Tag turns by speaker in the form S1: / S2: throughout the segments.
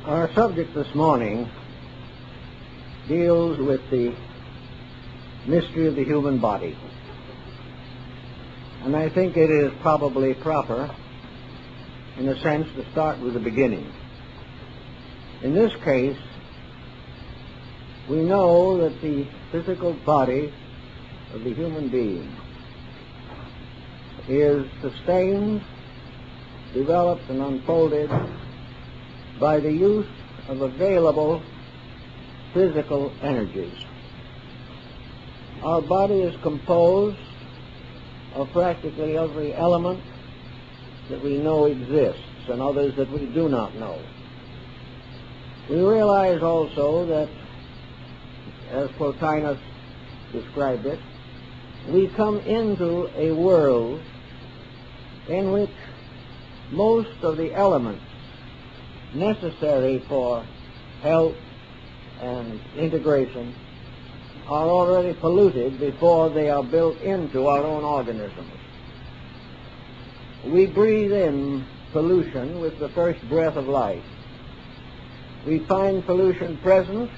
S1: Our subject this morning deals with the mystery of the human body. And I think it is probably proper, in a sense, to start with the beginning. In this case, we know that the physical body of the human being is sustained, developed, and unfolded by the use of available physical energies. Our body is composed of practically every element that we know exists and others that we do not know. We realize also that, as Plotinus described it, we come into a world in which most of the elements necessary for health and integration are already polluted before they are built into our own organisms. We breathe in pollution with the first breath of life. We find pollution present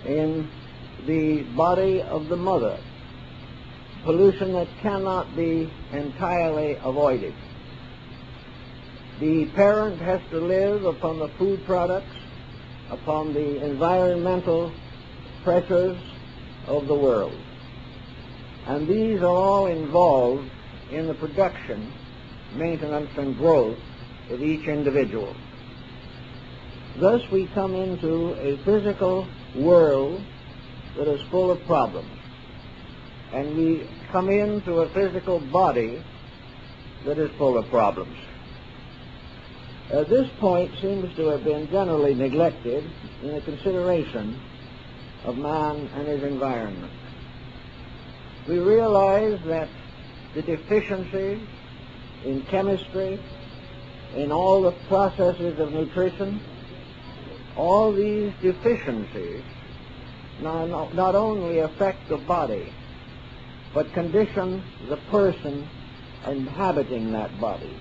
S1: in the body of the mother, pollution that cannot be entirely avoided. The parent has to live upon the food products, upon the environmental pressures of the world. And these are all involved in the production, maintenance, and growth of each individual. Thus we come into a physical world that is full of problems. And we come into a physical body that is full of problems. This point seems to have been generally neglected in the consideration of man and his environment. We realize that the deficiencies in chemistry, in all the processes of nutrition, all these deficiencies not only affect the body, but condition the person inhabiting that body.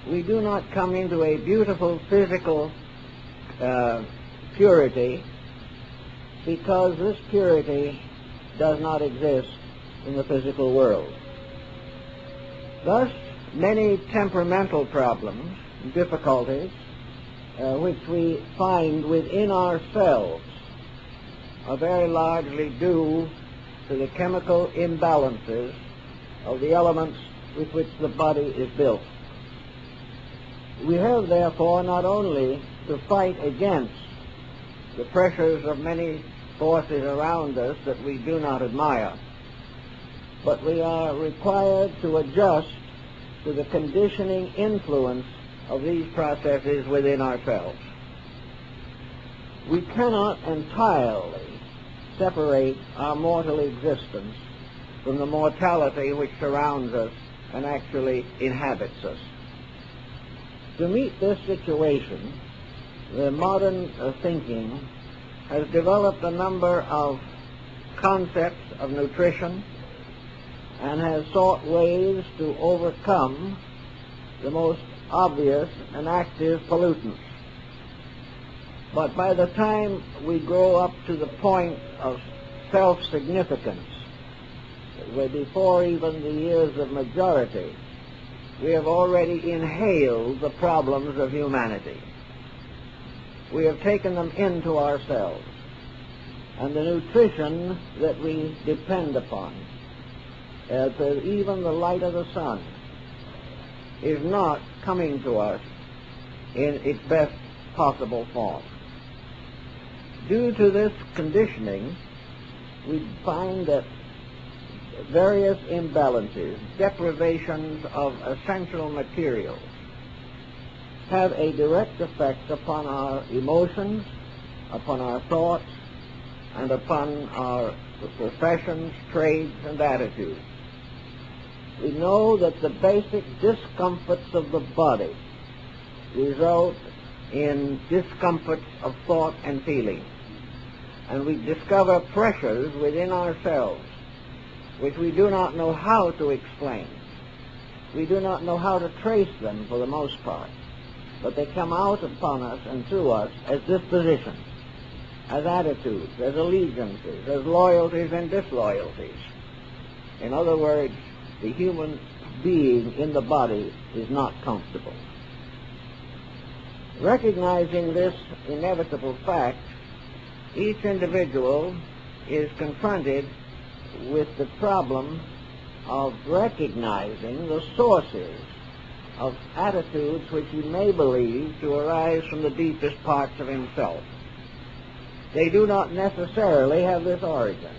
S1: We do not come into a beautiful physical purity because this purity does not exist in the physical world. Thus, many temperamental problems, difficulties, which we find within ourselves are very largely due to the chemical imbalances of the elements with which the body is built. We have, therefore, not only to fight against the pressures of many forces around us that we do not admire, but we are required to adjust to the conditioning influence of these processes within ourselves. We cannot entirely separate our mortal existence from the mortality which surrounds us and actually inhabits us. To meet this situation, the modern thinking has developed a number of concepts of nutrition and has sought ways to overcome the most obvious and active pollutants. But by the time we grow up to the point of self-significance, before even the years of majority, we have already inhaled the problems of humanity. We have taken them into ourselves. And the nutrition that we depend upon, even the light of the sun, is not coming to us in its best possible form. Due to this conditioning, we find that various imbalances, deprivations of essential materials, have a direct effect upon our emotions, upon our thoughts, and upon our professions, trades, and attitudes. We know that the basic discomforts of the body result in discomforts of thought and feeling. And we discover pressures within ourselves which we do not know how to explain. We do not know how to trace them for the most part. but they come out upon us and through us as dispositions, as attitudes, as allegiances, as loyalties and disloyalties. In other words, the human being in the body is not comfortable. Recognizing this inevitable fact, each individual is confronted with the problem of recognizing the sources of attitudes which he may believe to arise from the deepest parts of himself. They do not necessarily have this origin.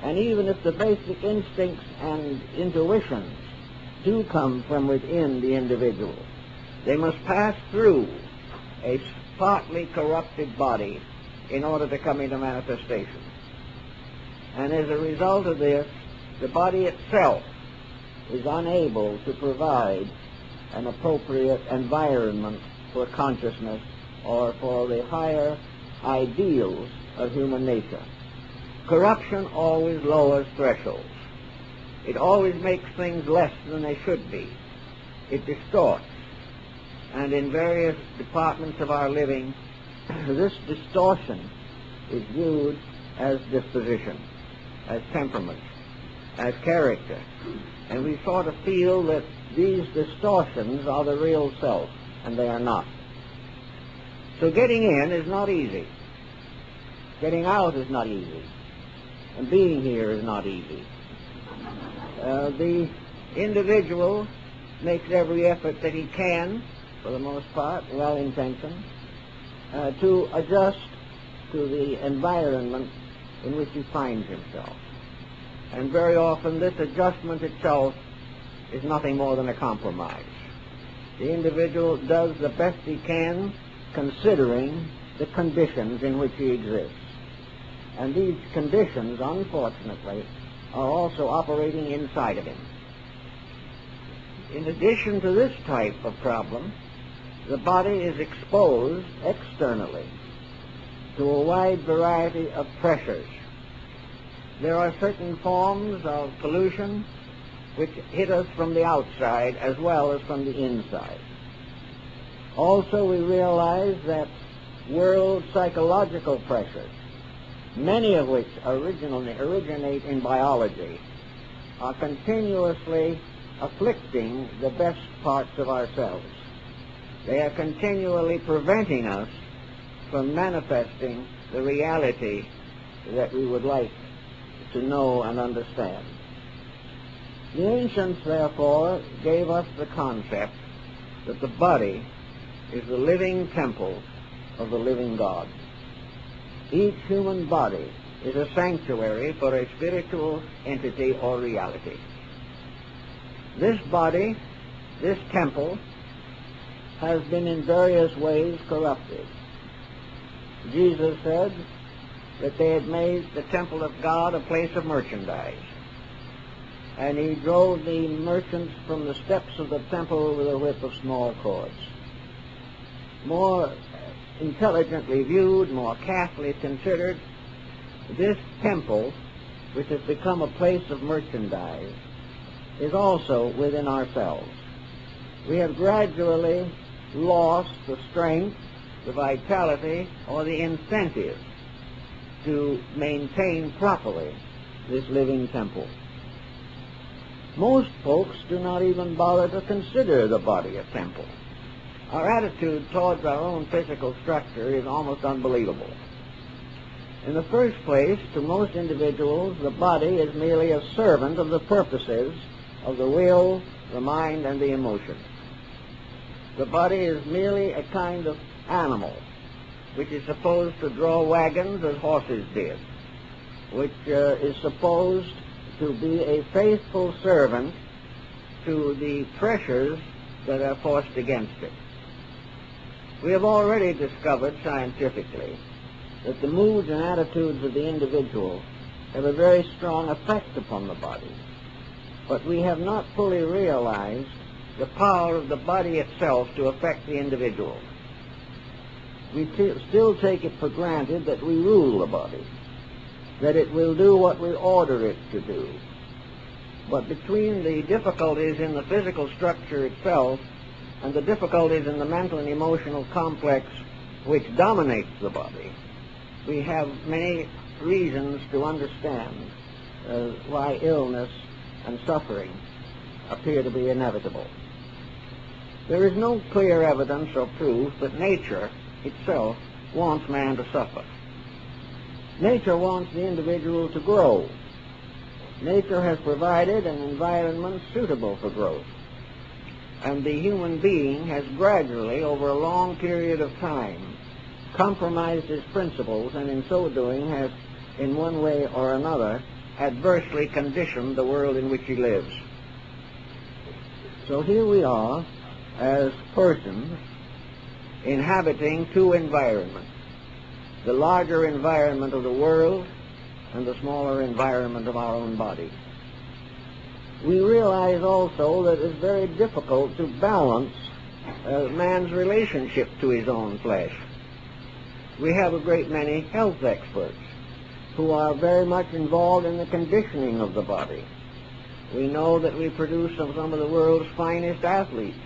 S1: And even if the basic instincts and intuitions do come from within the individual, they must pass through a partly corrupted body in order to come into manifestation. And as a result of this, the body itself is unable to provide an appropriate environment for consciousness or for the higher ideals of human nature. Corruption always lowers thresholds. It always makes things less than they should be. It distorts. And in various departments of our living, this distortion is viewed as disposition, as temperament, as character. And we sort of feel that these distortions are the real self, and they are not. So getting in is not easy. Getting out is not easy. And being here is not easy. The individual makes every effort that he can, for the most part, well-intentioned, to adjust to the environment in which he finds himself. And very often this adjustment itself is nothing more than a compromise. The individual does the best he can considering the conditions in which he exists. And these conditions, unfortunately, are also operating inside of him. In addition to this type of problem, the body is exposed externally to a wide variety of pressures. There are certain forms of pollution which hit us from the outside as well as from the inside. Also, we realize that world psychological pressures, many of which originate in biology, are continuously afflicting the best parts of ourselves. They are continually preventing us from manifesting the reality that we would like to know and understand. The ancients, therefore, gave us the concept that the body is the living temple of the living God. Each human body is a sanctuary for a spiritual entity or reality. This body, this temple, has been in various ways corrupted. Jesus said that they had made the temple of God a place of merchandise. And he drove the merchants from the steps of the temple with a whip of small cords. More intelligently viewed, more carefully considered, this temple, which has become a place of merchandise, is also within ourselves. We have gradually lost the strength, the vitality, or the incentive to maintain properly this living temple. Most folks do not even bother to consider the body a temple. Our attitude towards our own physical structure is almost unbelievable. In the first place, to most individuals, the body is merely a servant of the purposes of the will, the mind, and the emotions. The body is merely a kind of animal which is supposed to draw wagons as horses did, which is supposed to be a faithful servant to the pressures that are forced against it. We have already discovered scientifically that the moods and attitudes of the individual have a very strong effect upon the body, but we have not fully realized the power of the body itself to affect the individual. We still take it for granted that we rule the body, that it will do what we order it to do. But between the difficulties in the physical structure itself and the difficulties in the mental and emotional complex which dominates the body, we have many reasons to understand why illness and suffering appear to be inevitable. There is no clear evidence or proof that nature itself wants man to suffer. Nature wants the individual to grow. Nature has provided an environment suitable for growth. And the human being has gradually, over a long period of time, compromised his principles, and in so doing has, in one way or another, adversely conditioned the world in which he lives. So here we are, as persons, inhabiting two environments: the larger environment of the world and the smaller environment of our own body. We realize also that it's very difficult to balance man's relationship to his own flesh. We have a great many health experts who are very much involved in the conditioning of the body. We know that we produce some of the world's finest athletes,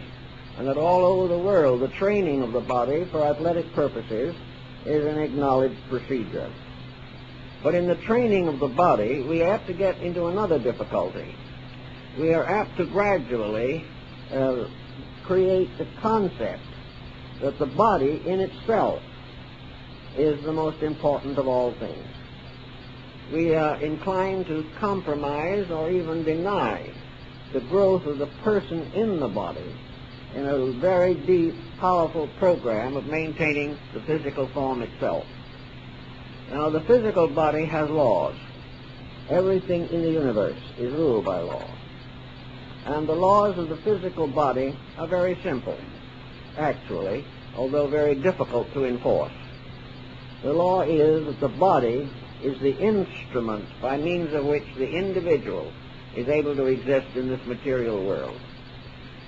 S1: and that all over the world the training of the body for athletic purposes is an acknowledged procedure. But in the training of the body, we have to get into another difficulty. We are apt to gradually create the concept that the body in itself is the most important of all things. We are inclined to compromise or even deny the growth of the person in the body in a very deep, powerful program of maintaining the physical form itself. Now, the physical body has laws. Everything in the universe is ruled by law. And the laws of the physical body are very simple, actually, although very difficult to enforce. The law is that the body is the instrument by means of which the individual is able to exist in this material world.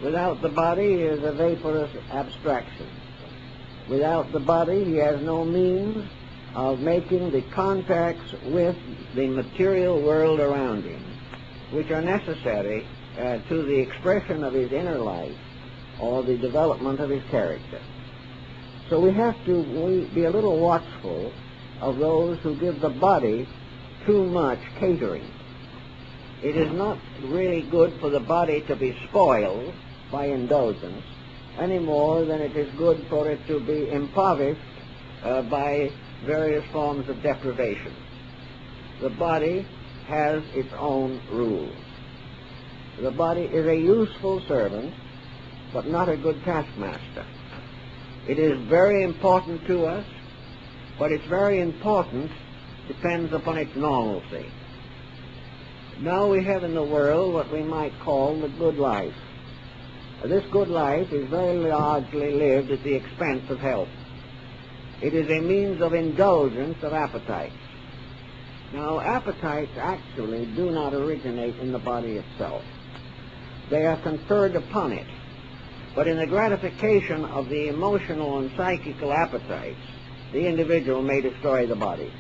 S1: Without the body, he is a vaporous abstraction. Without the body, he has no means of making the contacts with the material world around him, which are necessary to the expression of his inner life or the development of his character. So we have to be a little watchful of those who give the body too much catering. It is not really good for the body to be spoiled by indulgence any more than it is good for it to be impoverished by various forms of deprivation. The body has its own rules. The body is a useful servant, but not a good taskmaster. It is very important to us, but its very importance depends upon its normalcy. Now we have in the world what we might call the good life. This good life is very largely lived at the expense of health. It is a means of indulgence of appetites. Now, appetites actually do not originate in the body itself. They are conferred upon it. But in the gratification of the emotional and psychical appetites, the individual may destroy the body,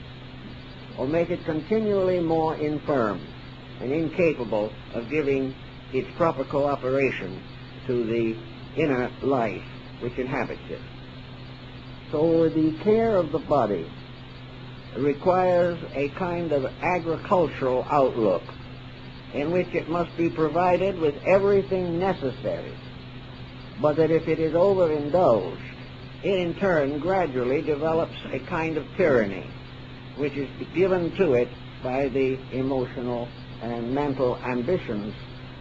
S1: or make it continually more infirm and incapable of giving its proper cooperation to the inner life which inhabits it. So the care of the body requires a kind of agricultural outlook in which it must be provided with everything necessary, but that if it is overindulged, it in turn gradually develops a kind of tyranny which is given to it by the emotional and mental ambitions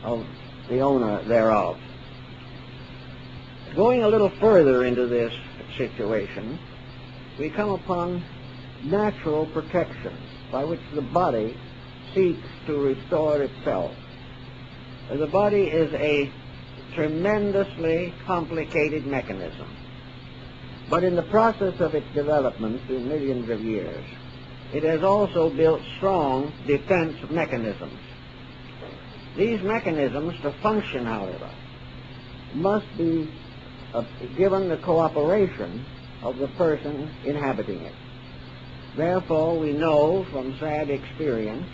S1: of the owner thereof. Going a little further into this situation, we come upon natural protections by which the body seeks to restore itself. The body is a tremendously complicated mechanism, but in the process of its development through millions of years, it has also built strong defense mechanisms. These mechanisms, to function, however, must be given the cooperation of the person inhabiting it. Therefore, we know from sad experience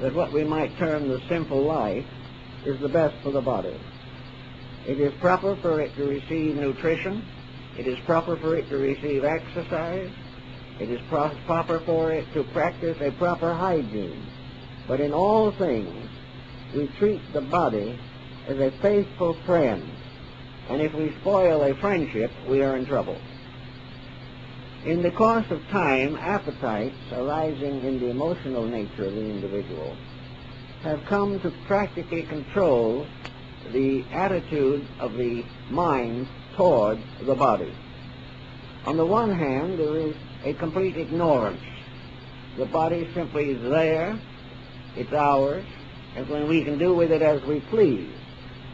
S1: that what we might term the simple life is the best for the body. It is proper for it to receive nutrition. It is proper for it to receive exercise. It is proper for it to practice a proper hygiene. But in all things, we treat the body as a faithful friend. And if we spoil a friendship, we are in trouble. In the course of time, appetites arising in the emotional nature of the individual have come to practically control the attitude of the mind toward the body. On the one hand, there is a complete ignorance. The body simply is there, it's ours, and when we can do with it as we please,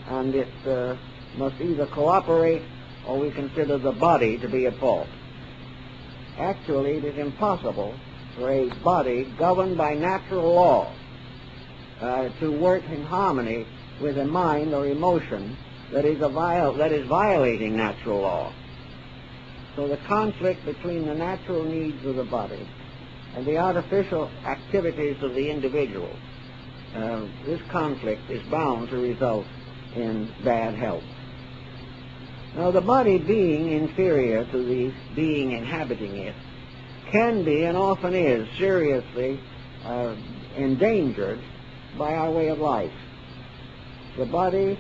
S1: and it must either cooperate or we consider the body to be at fault. Actually, it is impossible for a body governed by natural law to work in harmony with a mind or emotion that is violating natural law. So the conflict between the natural needs of the body and the artificial activities of the individual, this conflict is bound to result in bad health. Now, the body being inferior to the being inhabiting it can be and often is seriously endangered by our way of life. The body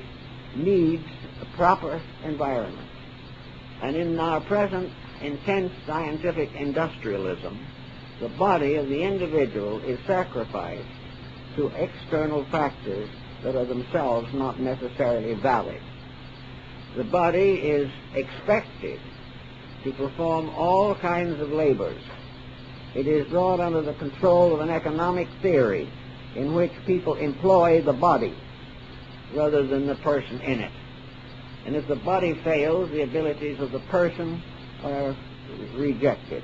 S1: needs a proper environment. And in our present intense scientific industrialism, the body of the individual is sacrificed to external factors that are themselves not necessarily valid. The body is expected to perform all kinds of labors. It is brought under the control of an economic theory in which people employ the body rather than the person in it. And if the body fails, the abilities of the person are rejected.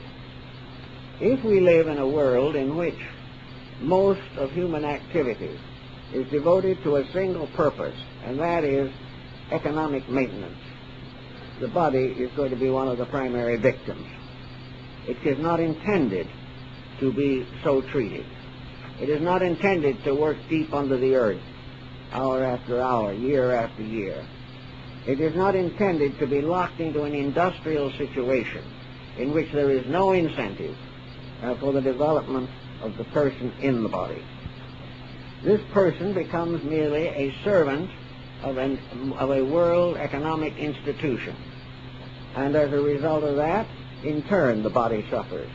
S1: If we live in a world in which most of human activity is devoted to a single purpose, and that is economic maintenance, the body is going to be one of the primary victims. It is not intended to be so treated. It is not intended to work deep under the earth, hour after hour, year after year. It is not intended to be locked into an industrial situation in which there is no incentive for the development of the person in the body. This person becomes merely a servant of a world economic institution. And as a result of that, in turn, the body suffers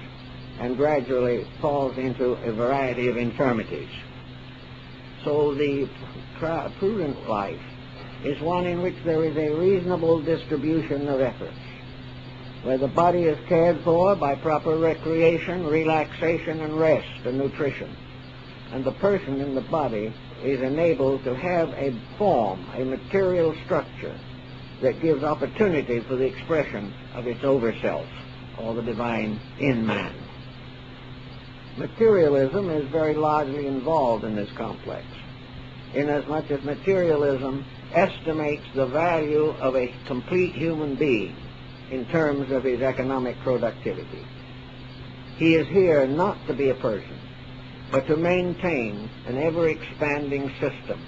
S1: and gradually falls into a variety of infirmities. So the prudent life is one in which there is a reasonable distribution of efforts, where the body is cared for by proper recreation, relaxation, and rest and nutrition. And the person in the body is enabled to have a form, a material structure that gives opportunity for the expression of its over-self, or the divine in man. Materialism is very largely involved in this complex, inasmuch as materialism estimates the value of a complete human being in terms of his economic productivity. He is here not to be a person, but to maintain an ever-expanding system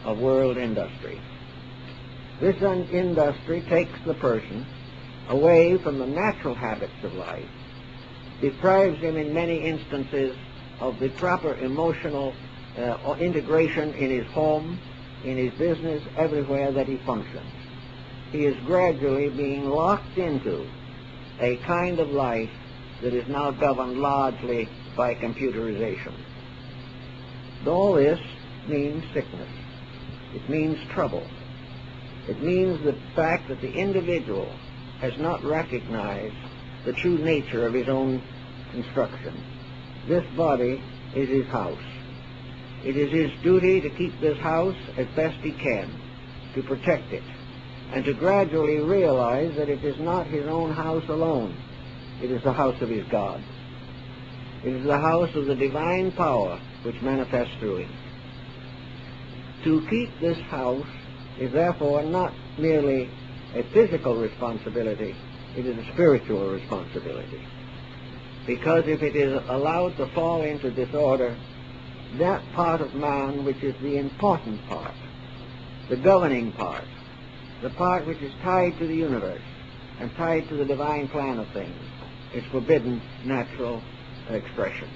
S1: of world industry. This industry takes the person away from the natural habits of life, deprives him in many instances of the proper emotional integration in his home, in his business, everywhere that he functions. He is gradually being locked into a kind of life that is now governed largely by computerization. All this means sickness. It means trouble. It means the fact that the individual has not recognized the true nature of his own construction. This body is his house. It is his duty to keep this house as best he can, to protect it, and to gradually realize that it is not his own house alone. It is the house of his God. It is the house of the divine power which manifests through him. To keep this house is therefore not merely a physical responsibility, it is a spiritual responsibility. Because if it is allowed to fall into disorder, that part of man which is the important part, the governing part, the part which is tied to the universe and tied to the divine plan of things, its forbidden natural expression.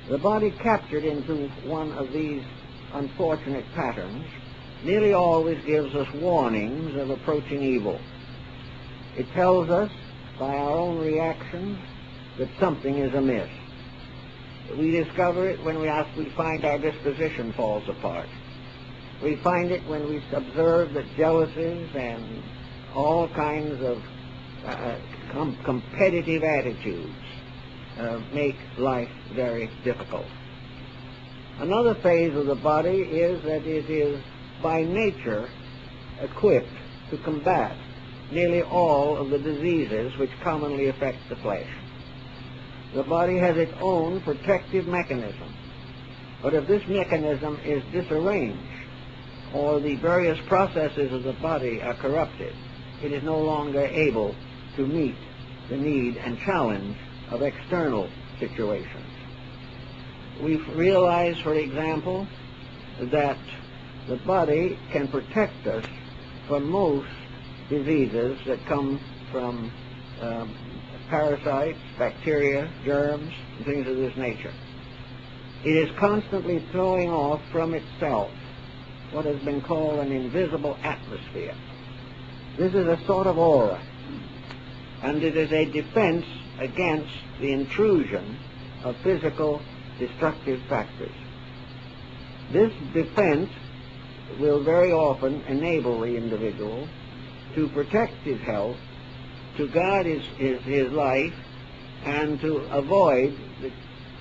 S1: The body captured into one of these unfortunate patterns nearly always gives us warnings of approaching evil. It tells us by our own reactions that something is amiss. We discover it when we find our disposition falls apart. We find it when we observe that jealousies and all kinds of competitive attitudes make life very difficult. Another phase of the body is that it is by nature equipped to combat nearly all of the diseases which commonly affect the flesh. The body has its own protective mechanism, but if this mechanism is disarranged or the various processes of the body are corrupted, it is no longer able to meet the need and challenge of external situations. We realize, for example, that the body can protect us from most diseases that come from parasites, bacteria, germs, and things of this nature. It is constantly throwing off from itself what has been called an invisible atmosphere. This is a sort of aura, and it is a defense against the intrusion of physical destructive factors. This defense will very often enable the individual to protect his health, to guard his life, and to avoid the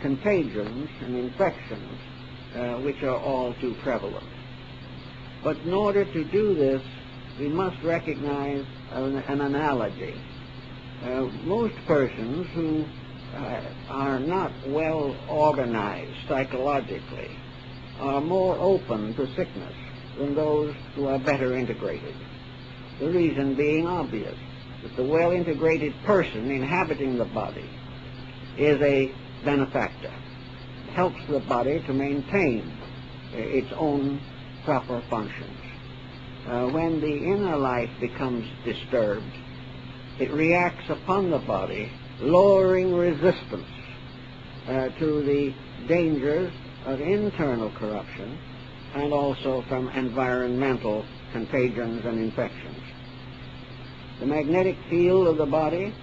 S1: contagions and infections which are all too prevalent. But in order to do this, we must recognize an analogy. Most persons who are not well organized psychologically are more open to sickness than those who are better integrated. The reason being obvious, that the well-integrated person inhabiting the body is a benefactor. It helps the body to maintain its own proper functions. When the inner life becomes disturbed, it reacts upon the body, lowering resistance to the dangers of internal corruption and also from environmental contagions and infections. The magnetic field of the body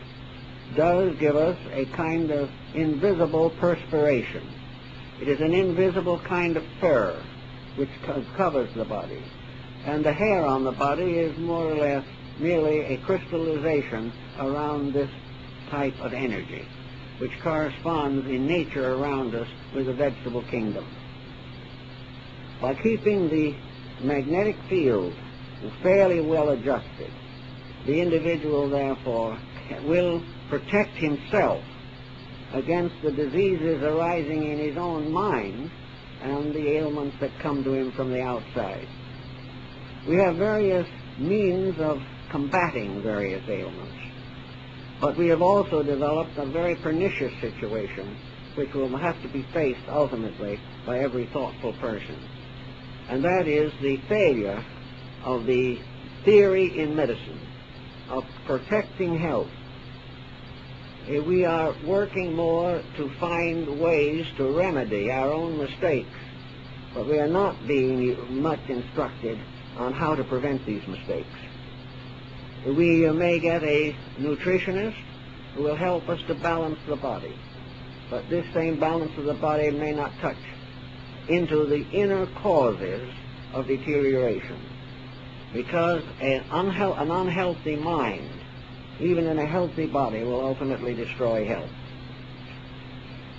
S1: does give us a kind of invisible perspiration. It is an invisible kind of fur which covers the body. And the hair on the body is more or less merely a crystallization around this type of energy, which corresponds in nature around us with the vegetable kingdom. By keeping the magnetic field fairly well adjusted, the individual, therefore, will protect himself against the diseases arising in his own mind and the ailments that come to him from the outside. We have various means of combating various ailments, but we have also developed a very pernicious situation which will have to be faced ultimately by every thoughtful person, and that is the failure of the theory in medicine of protecting health. We are working more to find ways to remedy our own mistakes, but we are not being much instructed on how to prevent these mistakes. We may get a nutritionist who will help us to balance the body, but this same balance of the body may not touch into the inner causes of deterioration, because an unhealthy mind, even in a healthy body, will ultimately destroy health.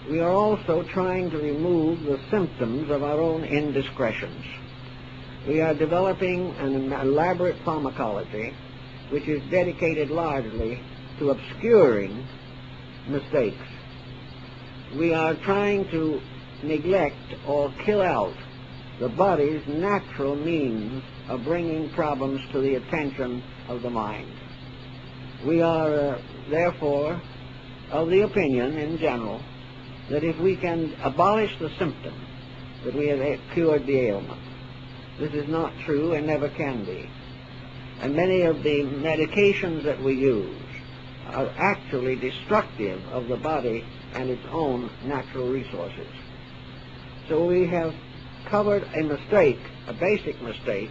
S1: We are also trying to remove the symptoms of our own indiscretions. We are developing an elaborate pharmacology which is dedicated largely to obscuring mistakes. We are trying to neglect or kill out the body's natural means of bringing problems to the attention of the mind. We are, therefore, of the opinion in general that if we can abolish the symptom, that we have cured the ailment. This is not true and never can be. And many of the medications that we use are actually destructive of the body and its own natural resources. So we have covered a mistake, a basic mistake,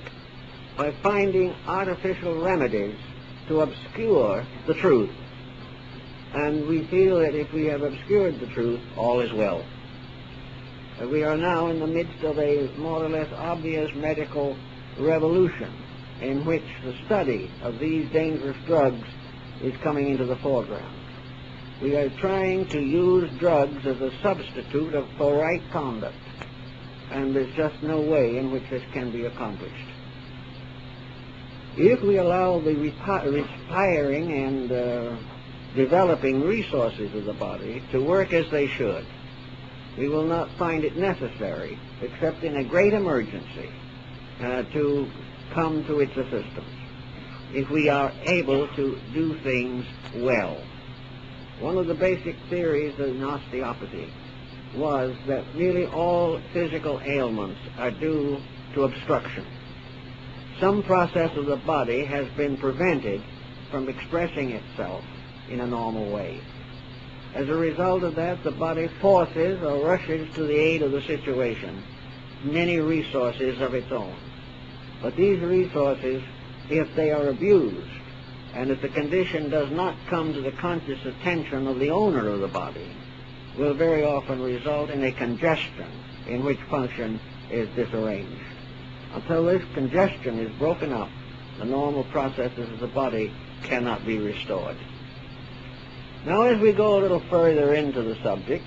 S1: by finding artificial remedies to obscure the truth. And we feel that if we have obscured the truth, all is well. We are now in the midst of a more or less obvious medical revolution in which the study of these dangerous drugs is coming into the foreground. We are trying to use drugs as a substitute for right conduct, and there's just no way in which this can be accomplished. If we allow the respiring and developing resources of the body to work as they should, we will not find it necessary, except in a great emergency, to come to its assistance, if we are able to do things well. One of the basic theories in osteopathy was that really all physical ailments are due to obstruction. Some process of the body has been prevented from expressing itself in a normal way. As a result of that, the body forces or rushes to the aid of the situation many resources of its own. But these resources, if they are abused, and if the condition does not come to the conscious attention of the owner of the body, will very often result in a congestion in which function is disarranged. Until this congestion is broken up, the normal processes of the body cannot be restored. Now, as we go a little further into the subject,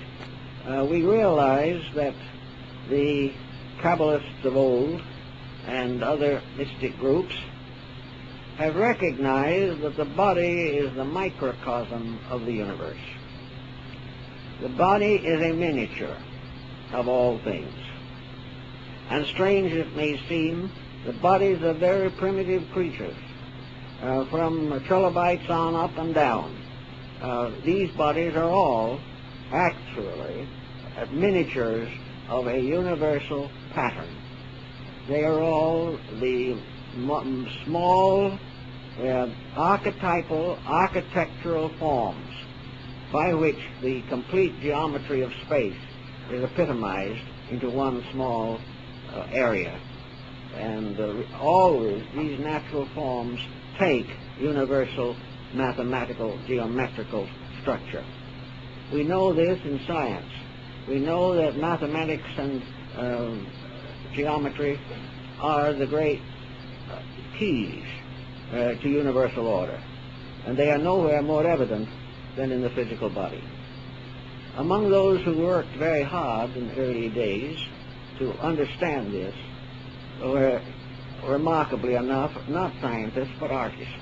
S1: we realize that the Kabbalists of old and other mystic groups have recognized that the body is the microcosm of the universe. The body is a miniature of all things. And strange as it may seem, the bodies of very primitive creatures, from trilobites on up and down, these bodies are all actually miniatures of a universal pattern. They are all the small archetypal architectural forms by which the complete geometry of space is epitomized into one small area. And always these natural forms take universal mathematical geometrical structure. We know this in science. We know that mathematics and geometry are the great keys to universal order, and they are nowhere more evident than in the physical body. Among those who worked very hard in the early days to understand this were, remarkably enough, not scientists but artists.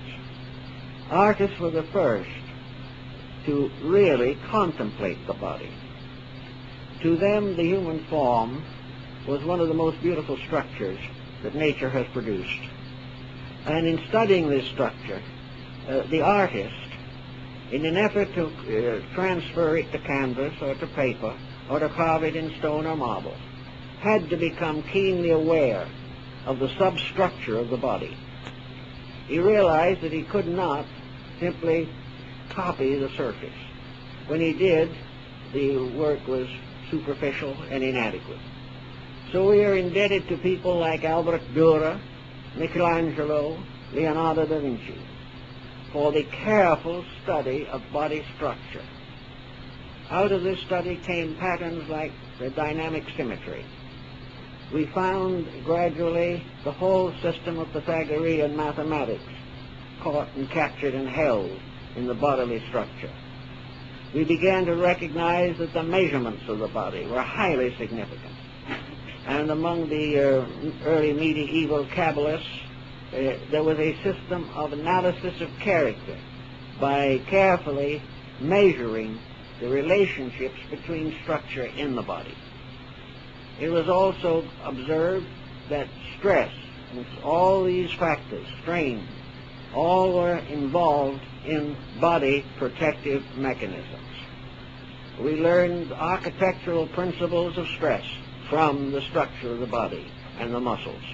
S1: Artists were the first to really contemplate the body. To them, the human form was one of the most beautiful structures that nature has produced. And in studying this structure, the artist, in an effort to transfer it to canvas or to paper or to carve it in stone or marble, had to become keenly aware of the substructure of the body. He realized that he could not simply copy the surface. When he did, the work was superficial and inadequate. So we are indebted to people like Albert Dürer, Michelangelo, Leonardo da Vinci, for the careful study of body structure. Out of this study came patterns like the dynamic symmetry. We found gradually the whole system of Pythagorean mathematics caught and captured and held in the bodily structure. We began to recognize that the measurements of the body were highly significant. And among the early medieval Kabbalists, there was a system of analysis of character by carefully measuring the relationships between structure in the body. It was also observed that stress and all these factors, strain, all were involved in body protective mechanisms. We learned architectural principles of stress from the structure of the body and the muscles.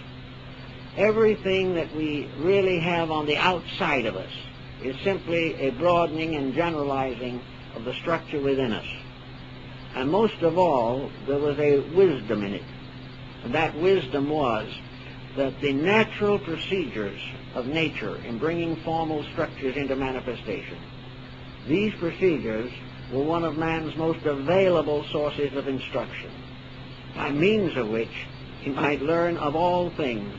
S1: everything that we really have on the outside of us is simply a broadening and generalizing of the structure within us. And most of all, there was a wisdom in it. And that wisdom was that the natural procedures of nature in bringing formal structures into manifestation, these procedures were one of man's most available sources of instruction, by means of which he might learn of all things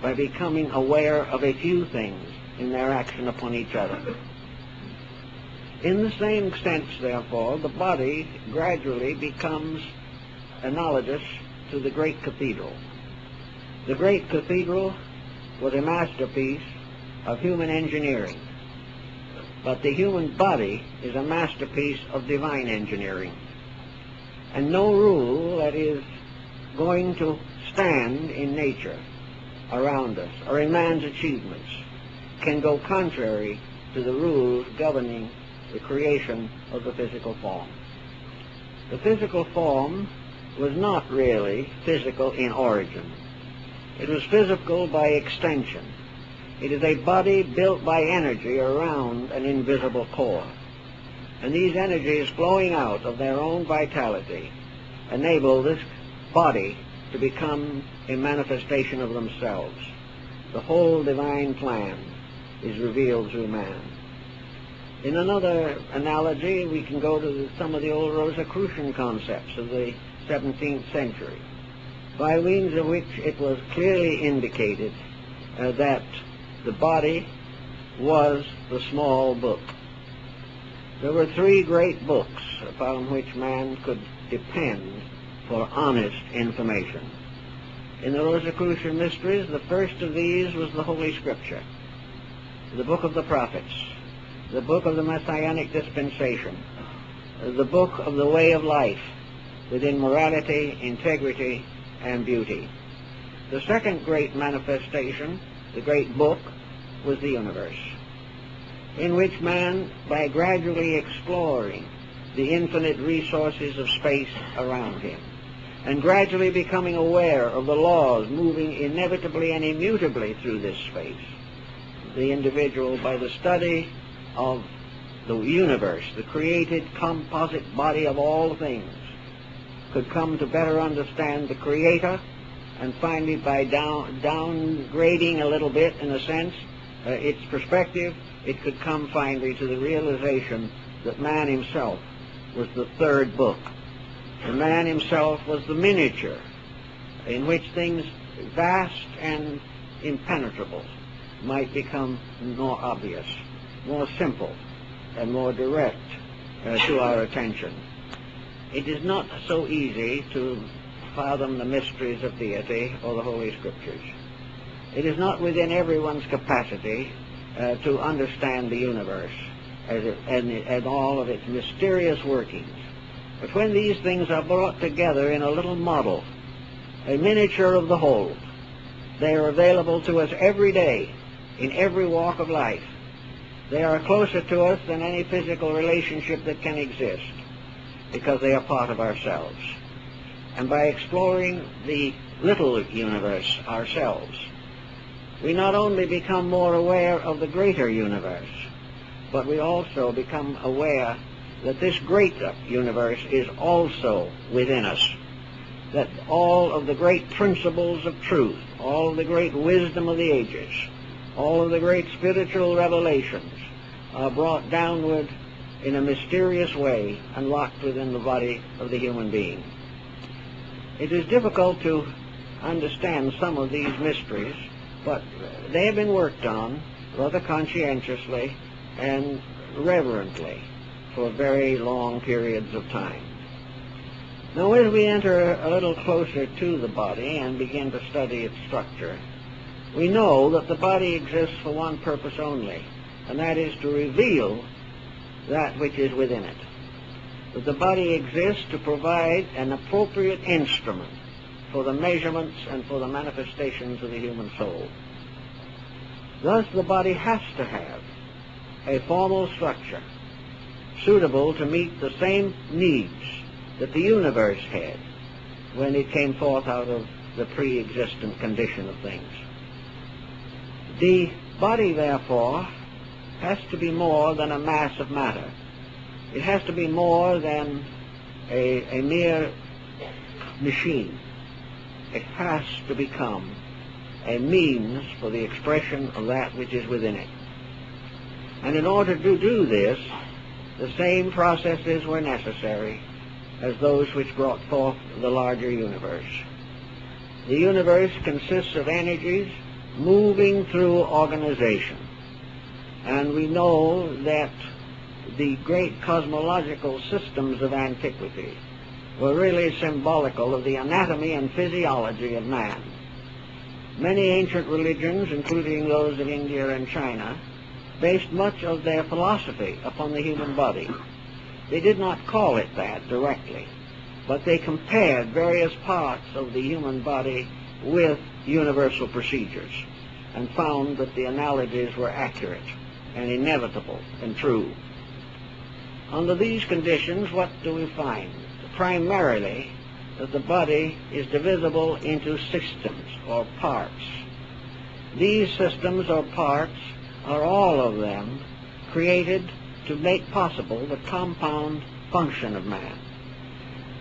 S1: by becoming aware of a few things in their action upon each other. In the same sense, therefore, the body gradually becomes analogous to the great cathedral. The great cathedral was a masterpiece of human engineering, but the human body is a masterpiece of divine engineering. And no rule that is going to stand in nature around us or in man's achievements can go contrary to the rules governing the creation of the physical form. The physical form was not really physical in origin. It was physical by extension. It is a body built by energy around an invisible core. And these energies flowing out of their own vitality enable this body to become a manifestation of themselves. The whole divine plan is revealed through man. In another analogy, we can go to some of the old Rosicrucian concepts of the 17th century, by means of which it was clearly indicated that the body was the small book. There were three great books upon which man could depend for honest information. In the Rosicrucian mysteries, the first of these was the Holy Scripture, the book of the prophets, the book of the Messianic dispensation, the book of the way of life within morality, integrity, and beauty. The second great manifestation, the great book, was the universe, in which man, by gradually exploring the infinite resources of space around him, and gradually becoming aware of the laws moving inevitably and immutably through this space, the individual, by the study of the universe, the created composite body of all things, could come to better understand the Creator, and finally, by downgrading a little bit, in a sense, its perspective, it could come finally to the realization that man himself was the third book. The man himself was the miniature in which things vast and impenetrable might become more obvious, more simple, and more direct to our attention. It is not so easy to fathom the mysteries of deity or the Holy Scriptures. It is not within everyone's capacity to understand the universe and all of its mysterious workings. But when these things are brought together in a little model, a miniature of the whole, they are available to us every day, in every walk of life. They are closer to us than any physical relationship that can exist, because they are part of ourselves. And by exploring the little universe ourselves, we not only become more aware of the greater universe, but we also become aware that this great universe is also within us, that all of the great principles of truth, all of the great wisdom of the ages, all of the great spiritual revelations are brought downward in a mysterious way and locked within the body of the human being. It is difficult to understand some of these mysteries, but they have been worked on rather conscientiously and reverently for very long periods of time. Now, as we enter a little closer to the body and begin to study its structure, we know that the body exists for one purpose only, and that is to reveal that which is within it. That the body exists to provide an appropriate instrument for the measurements and for the manifestations of the human soul. Thus, the body has to have a formal structure suitable to meet the same needs that the universe had when it came forth out of the pre-existent condition of things. The body, therefore, has to be more than a mass of matter. It has to be more than a mere machine. It has to become a means for the expression of that which is within it. And in order to do this, the same processes were necessary as those which brought forth the larger universe. The universe consists of energies moving through organization. And we know that the great cosmological systems of antiquity were really symbolical of the anatomy and physiology of man. Many ancient religions, including those of India and China, based much of their philosophy upon the human body. They did not call it that directly, but they compared various parts of the human body with universal procedures and found that the analogies were accurate and inevitable and true. Under these conditions, what do we find? Primarily, that the body is divisible into systems or parts. These systems or parts are all of them created to make possible the compound function of man.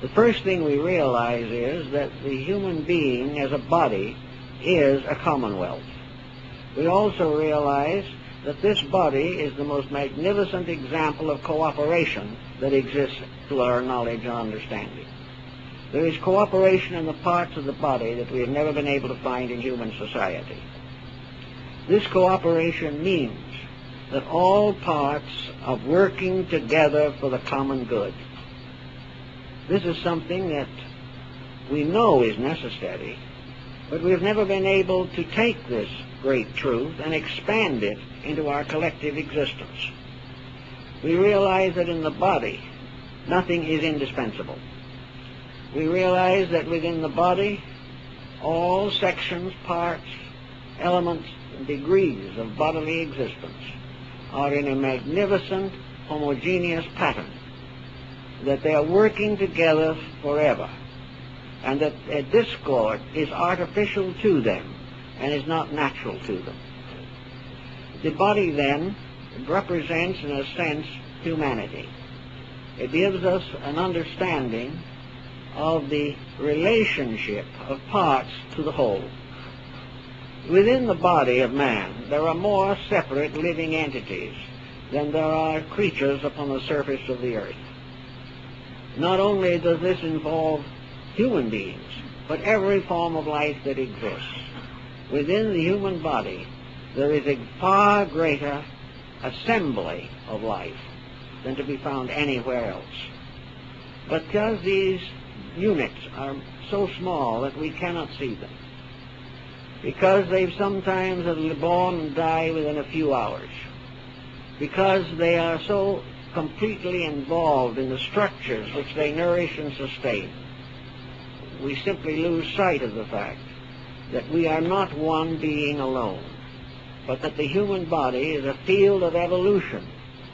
S1: The first thing we realize is that the human being as a body is a commonwealth. We also realize that this body is the most magnificent example of cooperation that exists to our knowledge and understanding. There is cooperation in the parts of the body that we have never been able to find in human society. This cooperation means that all parts are working together for the common good. This is something that we know is necessary, but we have never been able to take this great truth and expand it into our collective existence. We realize that in the body, nothing is indispensable. We realize that within the body, all sections, parts, elements, and degrees of bodily existence are in a magnificent, homogeneous pattern, that they are working together forever, and that a discord is artificial to them and is not natural to them. The body, then, represents, in a sense, humanity. It gives us an understanding of the relationship of parts to the whole. Within the body of man, there are more separate living entities than there are creatures upon the surface of the earth. Not only does this involve human beings, but every form of life that exists. Within the human body, there is a far greater assembly of life than to be found anywhere else. But because these units are so small that we cannot see them, because they sometimes are born and die within a few hours, because they are so completely involved in the structures which they nourish and sustain, we simply lose sight of the fact that we are not one being alone, but that the human body is a field of evolution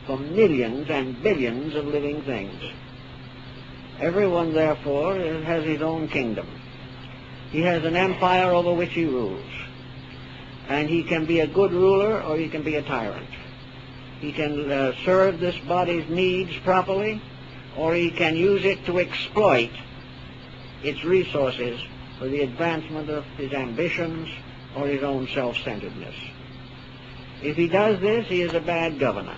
S1: from millions and billions of living things. Everyone, therefore, has his own kingdom. He has an empire over which he rules. And he can be a good ruler or he can be a tyrant. He can serve this body's needs properly, or he can use it to exploit its resources for the advancement of his ambitions or his own self-centeredness. If he does this, he is a bad governor.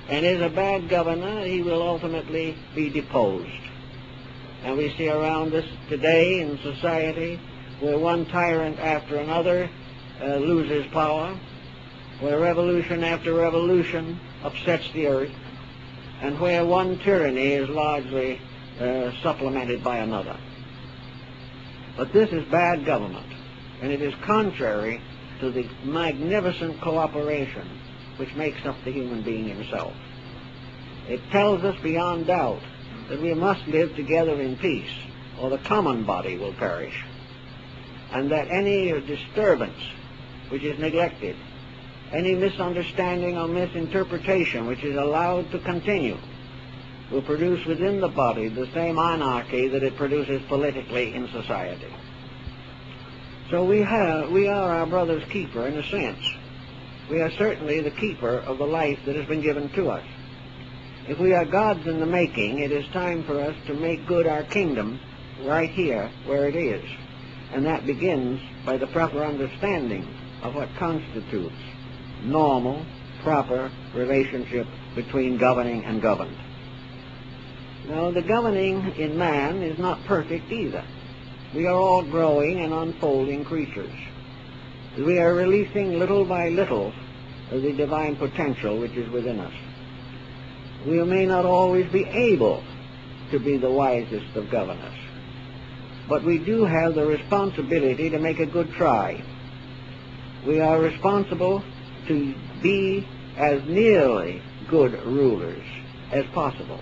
S1: And as a bad governor, he will ultimately be deposed. And we see around us today in society where one tyrant after another loses power, where revolution after revolution upsets the earth, and where one tyranny is largely supplemented by another. But this is bad government, and it is contrary to the magnificent cooperation which makes up the human being himself. It tells us beyond doubt that we must live together in peace, or the common body will perish, and that any disturbance which is neglected, any misunderstanding or misinterpretation which is allowed to continue, will produce within the body the same anarchy that it produces politically in society. So we are our brother's keeper in a sense. We are certainly the keeper of the life that has been given to us. If we are God's in the making, it is time for us to make good our kingdom right here where it is. And that begins by the proper understanding of what constitutes normal, proper relationship between governing and governed. Now, the governing in man is not perfect either. We are all growing and unfolding creatures. We are releasing little by little the divine potential which is within us. We may not always be able to be the wisest of governors, but we do have the responsibility to make a good try. We are responsible to be as nearly good rulers as possible.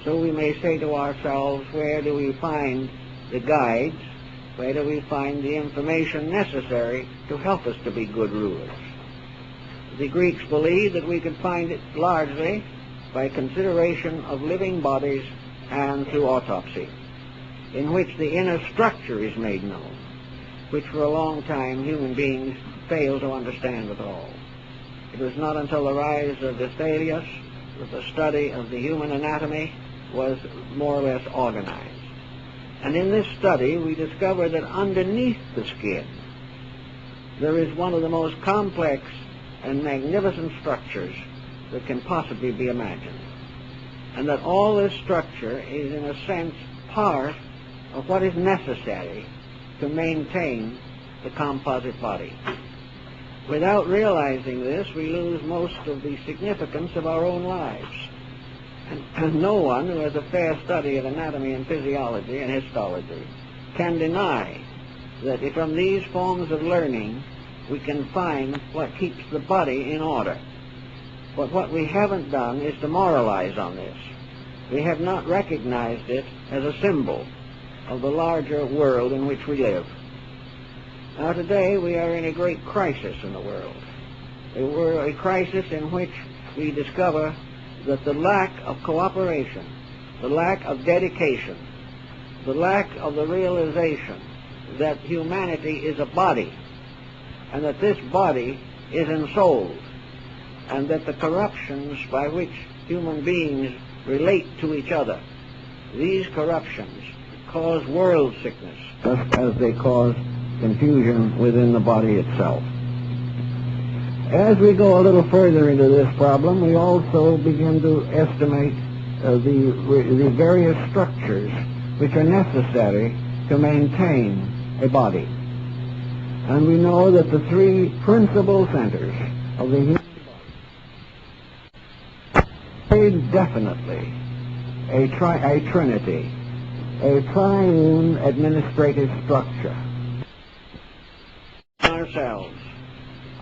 S1: So we may say to ourselves, where do we find the guides? Where do we find the information necessary to help us to be good rulers? The Greeks believed that we could find it largely by consideration of living bodies and through autopsy, in which the inner structure is made known, which for a long time human beings failed to understand at all. It was not until the rise of Vesalius that the study of the human anatomy was more or less organized. And in this study we discovered that underneath the skin there is one of the most complex and magnificent structures that can possibly be imagined. And that all this structure is in a sense part of what is necessary to maintain the composite body. Without realizing this, we lose most of the significance of our own lives. And no one who has a fair study of anatomy and physiology and histology can deny that from these forms of learning we can find what keeps the body in order. But what we haven't done is to moralize on this. We have not recognized it as a symbol of the larger world in which we live. Now today we are in a great crisis in the world. We're a crisis in which we discover that the lack of cooperation, the lack of dedication, the lack of the realization that humanity is a body, and that this body is ensouled, and that the corruptions by which human beings relate to each other, these corruptions cause world sickness, just as they cause confusion within the body itself. As we go a little further into this problem, we also begin to estimate the various structures which are necessary to maintain a body. And we know that the three principal centers of the human body are definitely a trinity, a triune administrative structure. Ourselves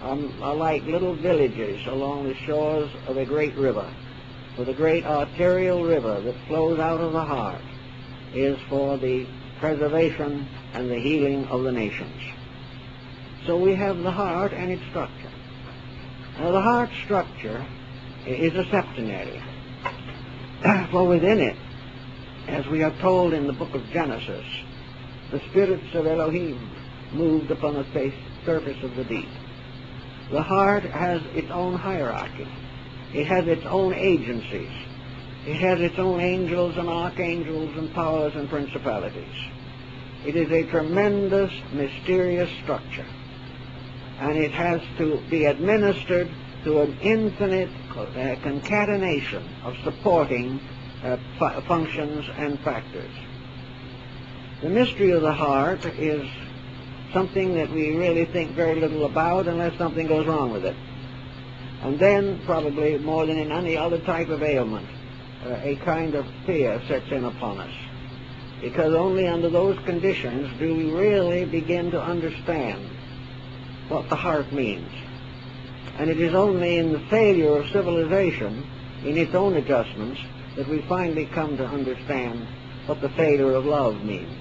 S1: are like little villages along the shores of a great river, for the great arterial river that flows out of the heart is for the preservation and the healing of the nations. So we have the heart and its structure. Now the heart structure is a septenary, for within it, as we are told in the book of Genesis, the spirits of Elohim moved upon the surface of the deep. The heart has its own hierarchy. It has its own agencies. It has its own angels and archangels and powers and principalities. It is a tremendous, mysterious structure. And it has to be administered through an infinite concatenation of supporting functions and factors. The mystery of the heart is something that we really think very little about unless something goes wrong with it. And then, probably more than in any other type of ailment, a kind of fear sets in upon us. Because only under those conditions do we really begin to understand what the heart means. And it is only in the failure of civilization, in its own adjustments, that we finally come to understand what the failure of love means.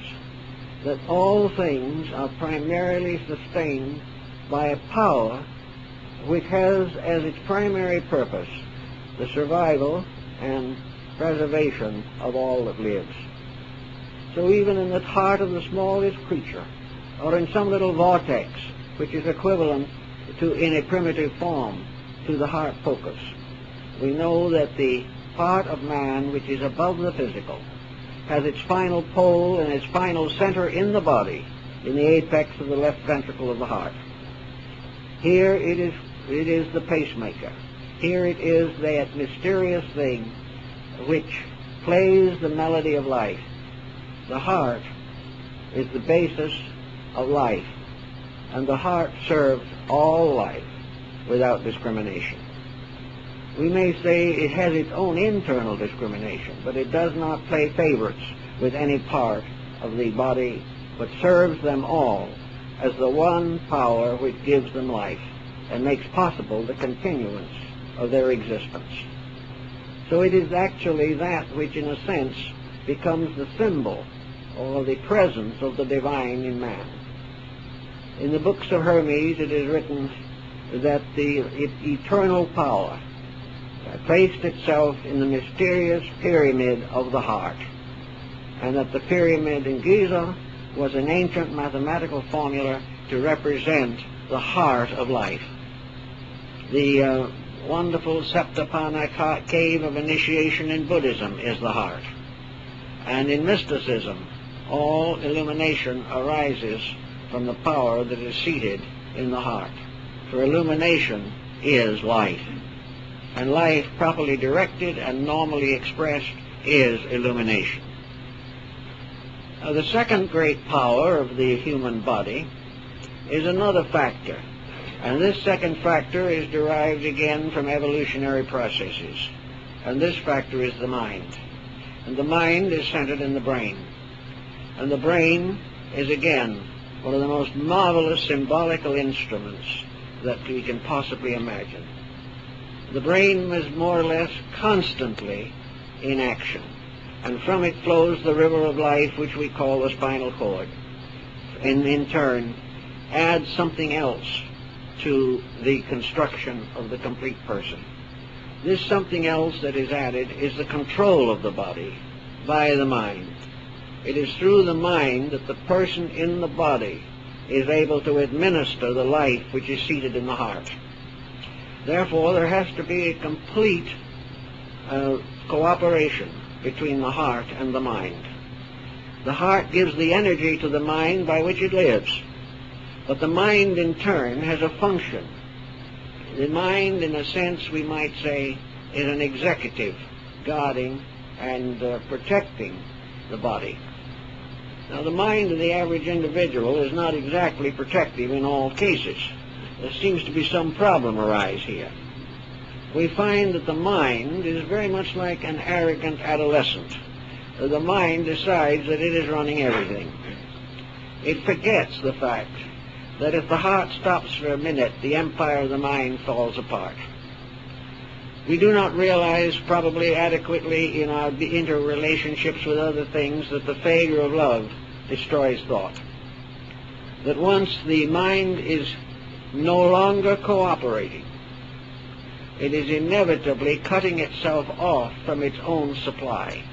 S1: That all things are primarily sustained by a power which has as its primary purpose the survival and preservation of all that lives. So even in the heart of the smallest creature or in some little vortex, which is equivalent to, in a primitive form, to the heart focus. We know that the part of man which is above the physical has its final pole and its final center in the body, in the apex of the left ventricle of the heart. Here it is the pacemaker. Here it is that mysterious thing which plays the melody of life. The heart is the basis of life, and the heart serves all life without discrimination. We may say it has its own internal discrimination, but it does not play favorites with any part of the body, but serves them all as the one power which gives them life and makes possible the continuance of their existence. So it is actually that which, in a sense, becomes the symbol or the presence of the divine in man. In the books of Hermes it is written that the eternal power placed itself in the mysterious pyramid of the heart, and that the pyramid in Giza was an ancient mathematical formula to represent the heart of life. The wonderful Saptapana cave of initiation in Buddhism is the heart. And in mysticism, all illumination arises from the power that is seated in the heart. For illumination is life. And life, properly directed and normally expressed, is illumination. Now, the second great power of the human body is another factor. And this second factor is derived again from evolutionary processes. And this factor is the mind. And the mind is centered in the brain. And the brain is again one of the most marvelous symbolical instruments that we can possibly imagine. The brain is more or less constantly in action, and from it flows the river of life which we call the spinal cord, and in turn adds something else to the construction of the complete person. This something else that is added is the control of the body by the mind. It is through the mind that the person in the body is able to administer the life which is seated in the heart. Therefore, there has to be a complete cooperation between the heart and the mind. The heart gives the energy to the mind by which it lives, but the mind in turn has a function. The mind, in a sense, we might say, is an executive guarding and protecting the body. Now, the mind of the average individual is not exactly protective in all cases. There seems to be some problem arise here. We find that the mind is very much like an arrogant adolescent. The mind decides that it is running everything. It forgets the fact that if the heart stops for a minute, the empire of the mind falls apart. We do not realize probably adequately in our interrelationships with other things that the failure of love destroys thought. That once the mind is no longer cooperating, it is inevitably cutting itself off from its own supply.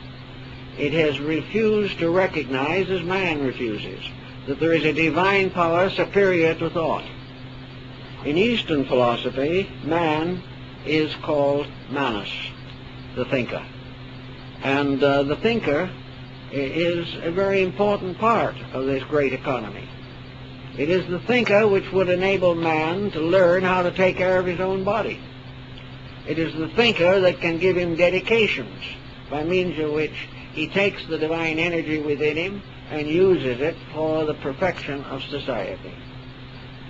S1: It has refused to recognize, as man refuses, that there is a divine power superior to thought. In Eastern philosophy, man is called Manas, the thinker. And the thinker is a very important part of this great economy. It is the thinker which would enable man to learn how to take care of his own body. It is the thinker that can give him dedications by means of which he takes the divine energy within him and uses it for the perfection of society.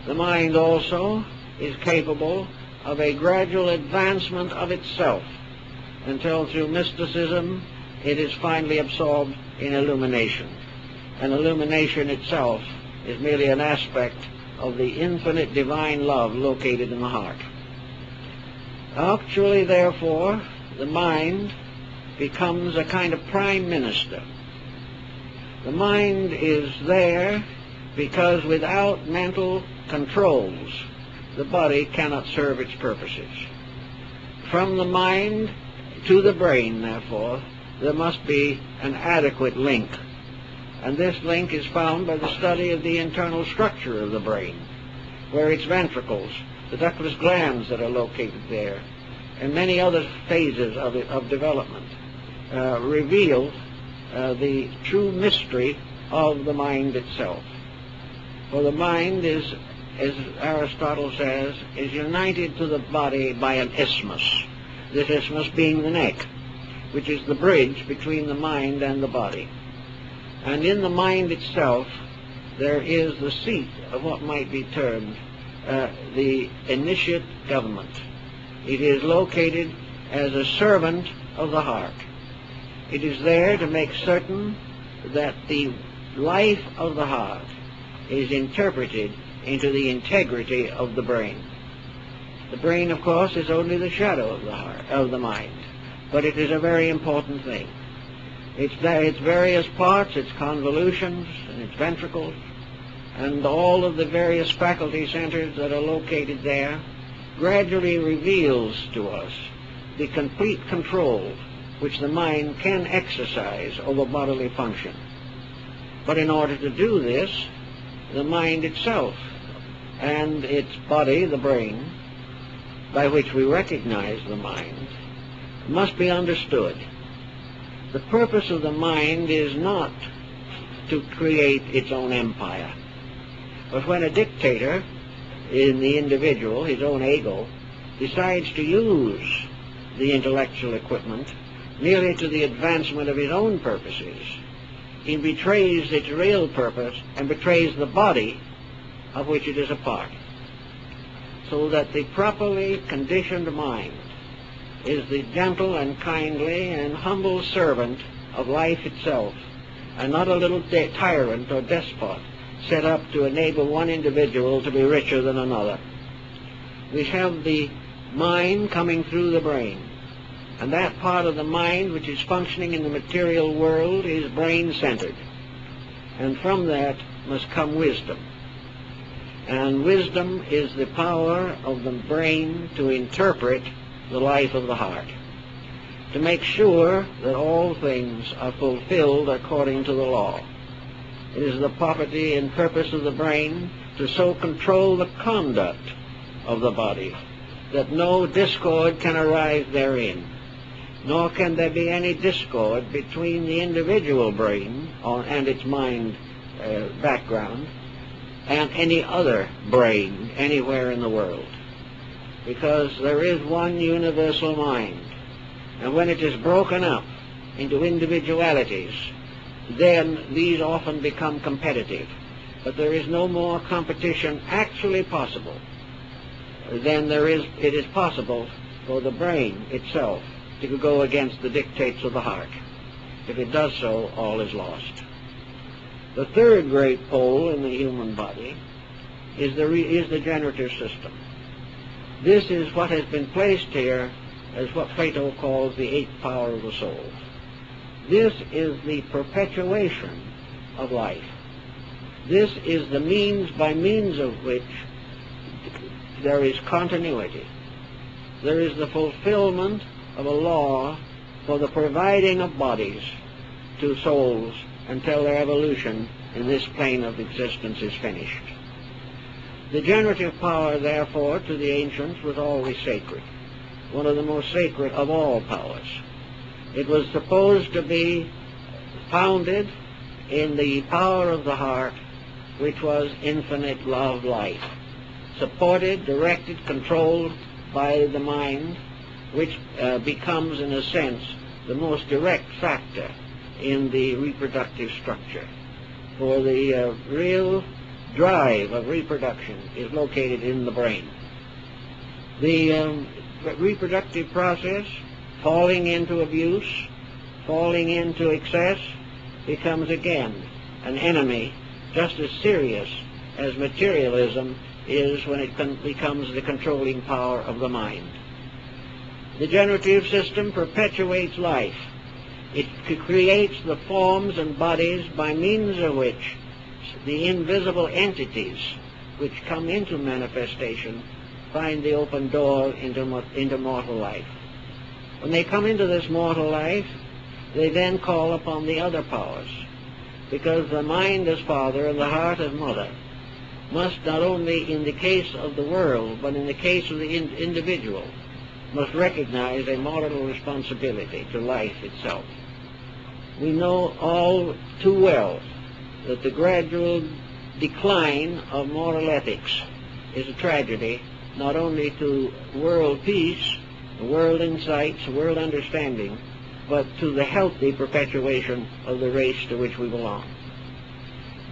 S1: The mind also is capable of a gradual advancement of itself until through mysticism it is finally absorbed in illumination. And illumination itself is merely an aspect of the infinite divine love located in the heart. Actually, therefore, the mind becomes a kind of prime minister. The mind is there because without mental controls, the body cannot serve its purposes. From the mind to the brain, therefore, there must be an adequate link. And this link is found by the study of the internal structure of the brain, where its ventricles, the ductless glands that are located there, and many other phases of development reveal the true mystery of the mind itself. For the mind is, as Aristotle says, is united to the body by an isthmus, this isthmus being the neck, which is the bridge between the mind and the body. And in the mind itself, there is the seat of what might be termed the initiate government. It is located as a servant of the heart. It is there to make certain that the life of the heart is interpreted into the integrity of the brain. The brain, of course, is only the shadow of the heart, of the mind, but it is a very important thing. Its various parts, its convolutions, and its ventricles, and all of the various faculty centers that are located there, gradually reveals to us the complete control which the mind can exercise over bodily function. But in order to do this, the mind itself and its body, the brain, by which we recognize the mind, must be understood. The purpose of the mind is not to create its own empire. But when a dictator in the individual, his own ego, decides to use the intellectual equipment merely to the advancement of his own purposes, he betrays its real purpose and betrays the body of which it is a part. So that the properly conditioned mind is the gentle and kindly and humble servant of life itself, and not a little tyrant or despot set up to enable one individual to be richer than another. We have the mind coming through the brain, and that part of the mind which is functioning in the material world is brain-centered, and from that must come wisdom. And wisdom is the power of the brain to interpret the life of the heart, to make sure that all things are fulfilled according to the law. It is the property and purpose of the brain to so control the conduct of the body that no discord can arise therein, nor can there be any discord between the individual brain and its mind background and any other brain anywhere in the world, because there is one universal mind, and when it is broken up into individualities, then these often become competitive. But there is no more competition actually possible than it is possible for the brain itself to go against the dictates of the heart. If it does so, all is lost. The third great pole in the human body is the generative system. This is what has been placed here as what Plato calls the eighth power of the soul. This is the perpetuation of life. This is the means by means of which there is continuity. There is the fulfillment of a law for the providing of bodies to souls until their evolution in this plane of existence is finished. The generative power, therefore, to the ancients was always sacred, one of the most sacred of all powers. It was supposed to be founded in the power of the heart, which was infinite love life, supported, directed, controlled by the mind, which becomes, in a sense, the most direct factor in the reproductive structure. For the real drive of reproduction is located in the brain. The reproductive process, falling into abuse, falling into excess, becomes again an enemy just as serious as materialism is when it becomes the controlling power of the mind. The generative system perpetuates life. It creates the forms and bodies by means of which the invisible entities which come into manifestation find the open door into mortal life. When they come into this mortal life, they then call upon the other powers. because the mind as father and the heart as mother must, not only in the case of the world, but in the case of the individual, must recognize a moral responsibility to life itself. We know all too well that the gradual decline of moral ethics is a tragedy, not only to world peace, world insights, world understanding, but to the healthy perpetuation of the race to which we belong.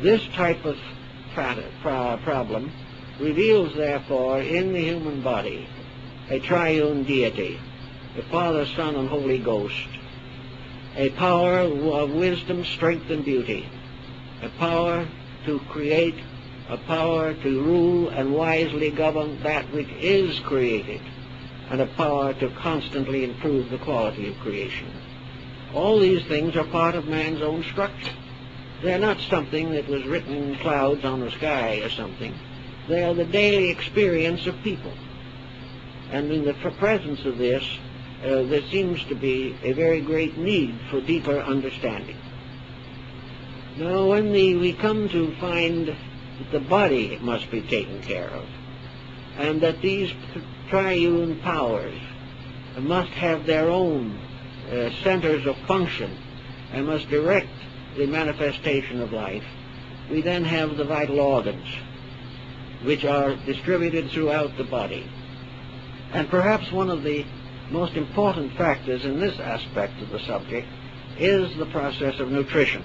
S1: This type of problem reveals, therefore, in the human body a triune deity, the Father, Son, and Holy Ghost, a power of wisdom, strength, and beauty, a power to create, a power to rule and wisely govern that which is created, and a power to constantly improve the quality of creation. All these things are part of man's own structure. They're not something that was written in clouds on the sky or something. They are the daily experience of people. And in the presence of this, there seems to be a very great need for deeper understanding. Now, when we come to find that the body must be taken care of, and that these triune powers must have their own centers of function and must direct the manifestation of life, we then have the vital organs, which are distributed throughout the body. And perhaps one of the most important factors in this aspect of the subject is the process of nutrition.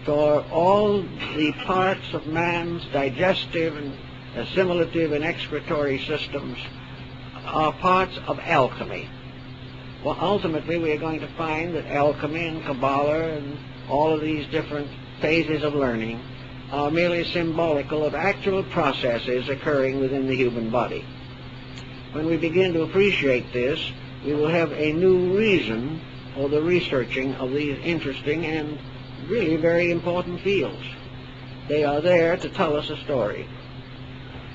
S1: For all the parts of man's digestive and assimilative and excretory systems are parts of alchemy. Well, ultimately, we are going to find that alchemy and Kabbalah and all of these different phases of learning are merely symbolical of actual processes occurring within the human body. When we begin to appreciate this, we will have a new reason for the researching of these interesting and really very important fields. They are there to tell us a story.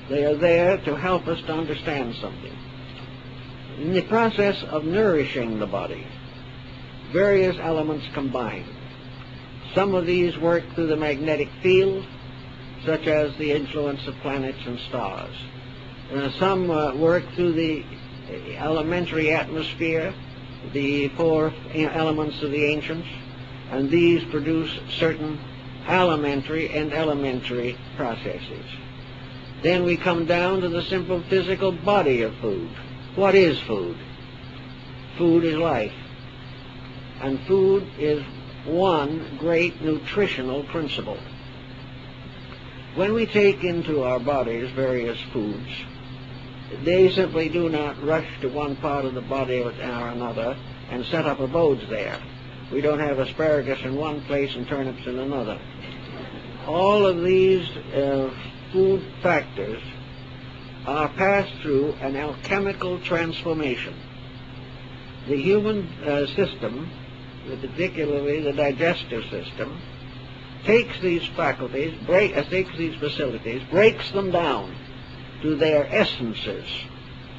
S1: They are there to help us to understand something. In the process of nourishing the body, various elements combine. Some of these work through the magnetic field, such as the influence of planets and stars. Some work through the elementary atmosphere, the four elements of the ancients, and these produce certain elementary and elementary processes. Then we come down to the simple physical body of food. What is food? Food is life. And food is one great nutritional principle. When we take into our bodies various foods, they simply do not rush to one part of the body or another and set up abodes there. We don't have asparagus in one place and turnips in another. All of these food factors are passed through an alchemical transformation. The human system, particularly the digestive system, takes these faculties, takes these facilities, breaks them down to their essences,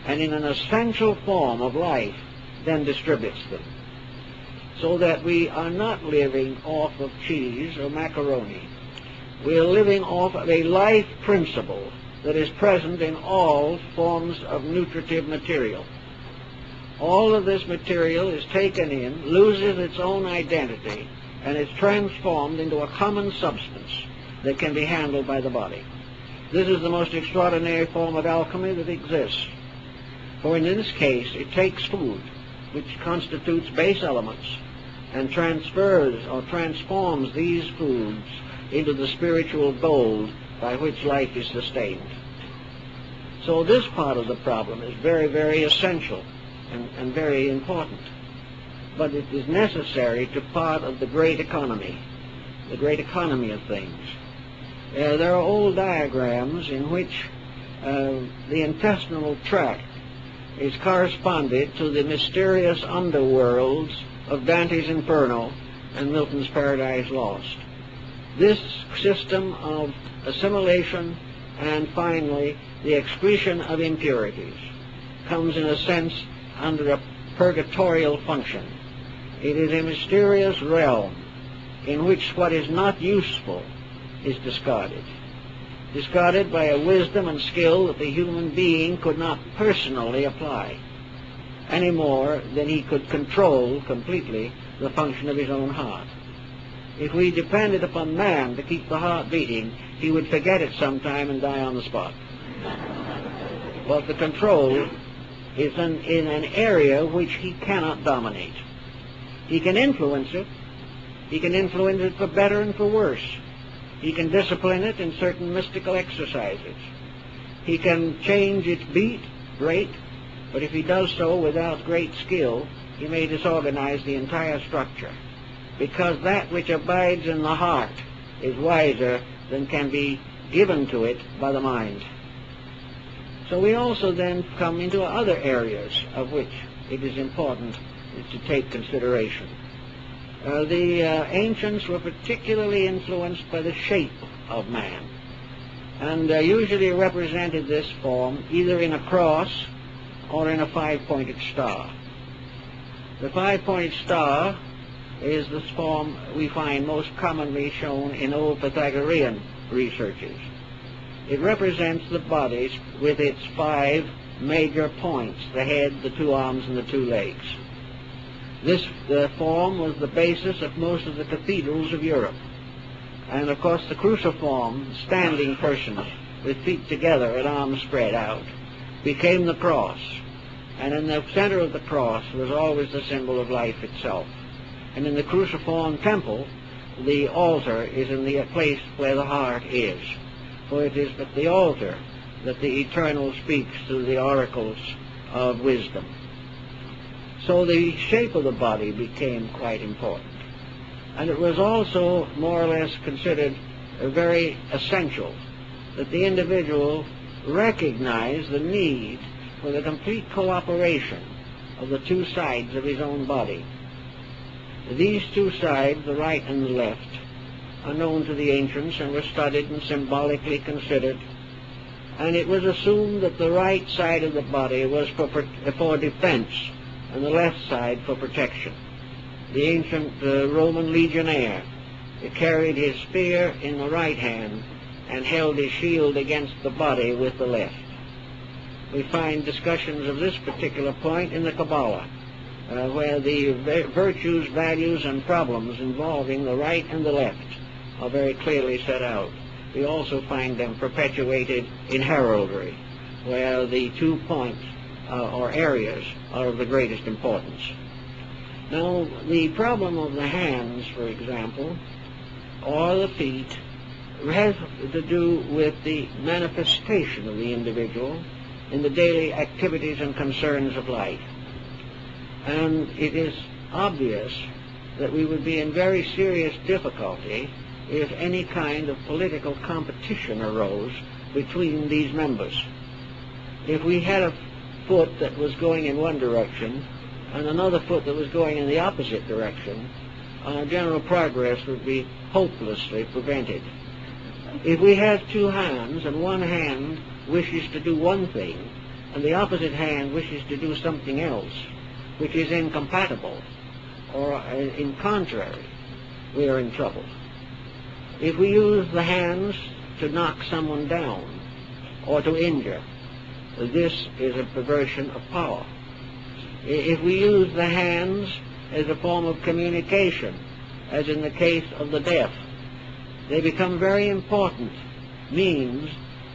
S1: and in an essential form of life, then distributes them. So that we are not living off of cheese or macaroni. We are living off of a life principle that is present in all forms of nutritive material. All of this material is taken in, loses its own identity, and is transformed into a common substance that can be handled by the body. This is the most extraordinary form of alchemy that exists. For in this case, it takes food, which constitutes base elements, and transfers or transforms these foods into the spiritual gold by which life is sustained. So this part of the problem is very, very essential and very important. But it is necessary to part of the great economy of things. There are old diagrams in which the intestinal tract is corresponded to the mysterious underworlds of Dante's Inferno and Milton's Paradise Lost. This system of assimilation and finally the excretion of impurities comes in a sense under a purgatorial function. It is a mysterious realm in which what is not useful is discarded. Discarded by a wisdom and skill that the human being could not personally apply, any more than he could control completely the function of his own heart. If we depended upon man to keep the heart beating, he would forget it sometime and die on the spot. But the control is in an area which he cannot dominate. He can influence it. He can influence it for better and for worse. He can discipline it in certain mystical exercises. He can change its beat, rate, but if he does so without great skill, he may disorganize the entire structure, because that which abides in the heart is wiser than can be given to it by the mind. So we also then come into other areas of which it is important to take consideration. The ancients were particularly influenced by the shape of man, and usually represented this form either in a cross or in a five-pointed star. The five-pointed star is the form we find most commonly shown in old Pythagorean researches. It represents the body with its five major points: the head, the two arms, and the two legs. This form was the basis of most of the cathedrals of Europe. And of course the cruciform, standing person with feet together and arms spread out, became the cross. And in the center of the cross was always the symbol of life itself. And in the cruciform temple, the altar is in the place where the heart is. For it is at the altar that the Eternal speaks through the oracles of wisdom. So the shape of the body became quite important. And it was also more or less considered very essential that the individual recognize the need for the complete cooperation of the two sides of his own body. These two sides, the right and the left, are known to the ancients and were studied and symbolically considered. And it was assumed that the right side of the body was for defense and the left side for protection. The ancient Roman legionnaire carried his spear in the right hand and held his shield against the body with the left. We find discussions of this particular point in the Kabbalah, where the virtues, values, and problems involving the right and the left are very clearly set out. We also find them perpetuated in heraldry, where the 2 points or areas are of the greatest importance. Now, the problem of the hands, for example, or the feet, has to do with the manifestation of the individual in the daily activities and concerns of life. And it is obvious that we would be in very serious difficulty if any kind of political competition arose between these members. If we had a foot that was going in one direction and another foot that was going in the opposite direction, general progress would be hopelessly prevented. If we have two hands and one hand wishes to do one thing and the opposite hand wishes to do something else, which is incompatible or in contrary, we are in trouble. If we use the hands to knock someone down or to injure, this is a perversion of power. If we use the hands as a form of communication, as in the case of the deaf, they become very important means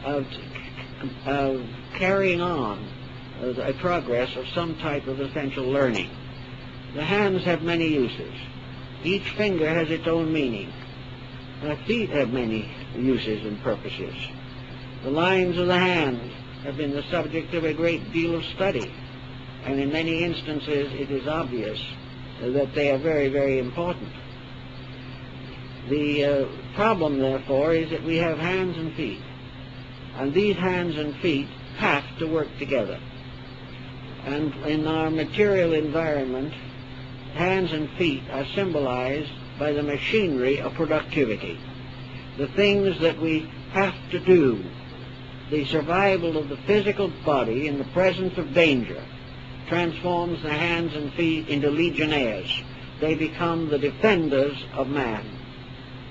S1: of carrying on a progress of some type of essential learning. The hands have many uses. Each finger has its own meaning. The feet have many uses and purposes. The lines of the hands have been the subject of a great deal of study, and in many instances it is obvious that they are very, very important. The problem, therefore, is that we have hands and feet, and these hands and feet have to work together. And in our material environment, hands and feet are symbolized by the machinery of productivity. The things that we have to do, the survival of the physical body in the presence of danger, transforms the hands and feet into legionnaires. They become the defenders of man.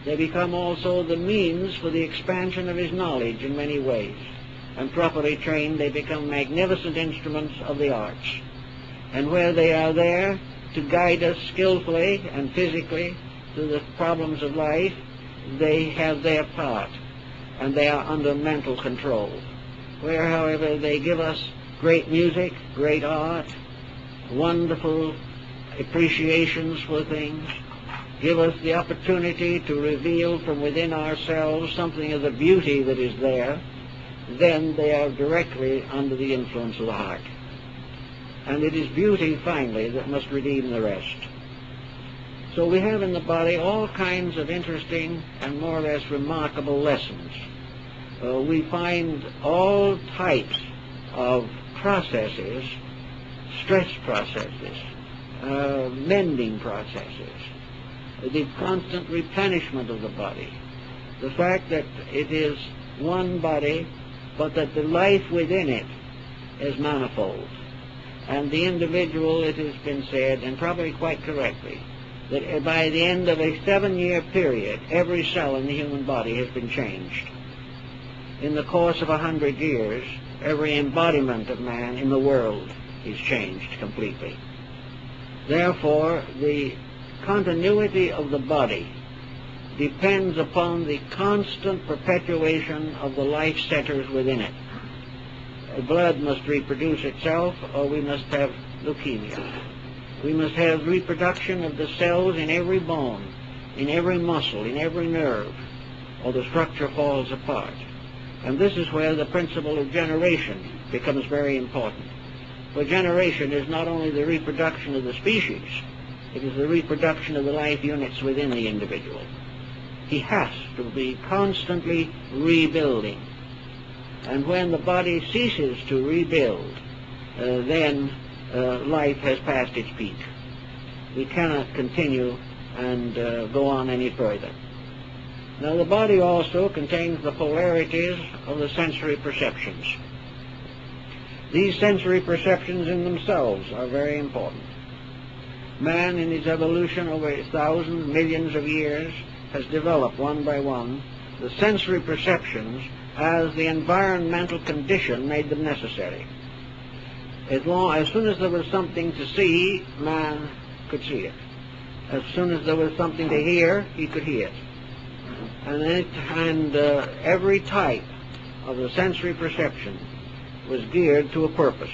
S1: They become also the means for the expansion of his knowledge in many ways. And properly trained, they become magnificent instruments of the arts. And where they are there to guide us skillfully and physically through the problems of life, they have their part, and they are under mental control. Where, however, they give us great music, great art, wonderful appreciations for things, give us the opportunity to reveal from within ourselves something of the beauty that is there, then they are directly under the influence of the heart. And it is beauty, finally, that must redeem the rest. So we have in the body all kinds of interesting and more or less remarkable lessons. We find all types of processes, stress processes, mending processes, the constant replenishment of the body, the fact that it is one body, but that the life within it is manifold. And the individual, it has been said, and probably quite correctly, that by the end of a 7-year period, every cell in the human body has been changed. In the course of 100 years, every embodiment of man in the world is changed completely. Therefore, the continuity of the body depends upon the constant perpetuation of the life centers within it. Blood must reproduce itself, or we must have leukemia. We must have reproduction of the cells in every bone, in every muscle, in every nerve, or the structure falls apart. And this is where the principle of generation becomes very important. For generation is not only the reproduction of the species, it is the reproduction of the life units within the individual. He has to be constantly rebuilding. And when the body ceases to rebuild, then life has passed its peak. We cannot continue and go on any further. Now, the body also contains the polarities of the sensory perceptions. These sensory perceptions in themselves are very important. Man, in his evolution over thousands, millions of years, has developed one by one the sensory perceptions as the environmental condition made them necessary. As soon as there was something to see, man could see it. As soon as there was something to hear, he could hear it. And every type of the sensory perception was geared to a purpose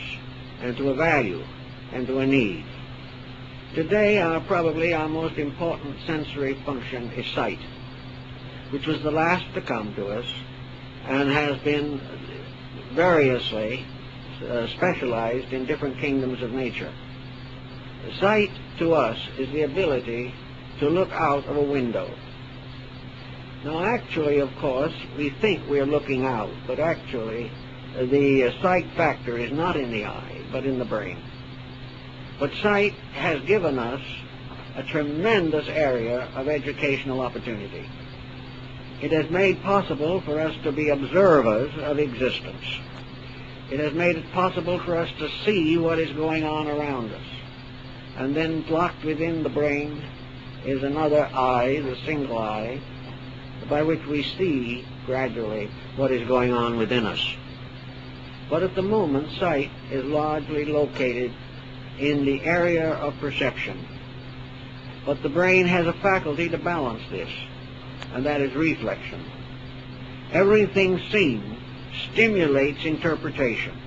S1: and to a value and to a need. Today, probably our most important sensory function is sight, which was the last to come to us and has been variously specialized in different kingdoms of nature. Sight to us is the ability to look out of a window. Now, actually, of course, we think we're looking out, but actually the sight factor is not in the eye, but in the brain. But sight has given us a tremendous area of educational opportunity. It has made possible for us to be observers of existence. It has made it possible for us to see what is going on around us. And then locked within the brain is another eye, the single eye, by which we see gradually what is going on within us. But at the moment, sight is largely located in the area of perception. But the brain has a faculty to balance this, and that is reflection. Everything seen stimulates interpretation,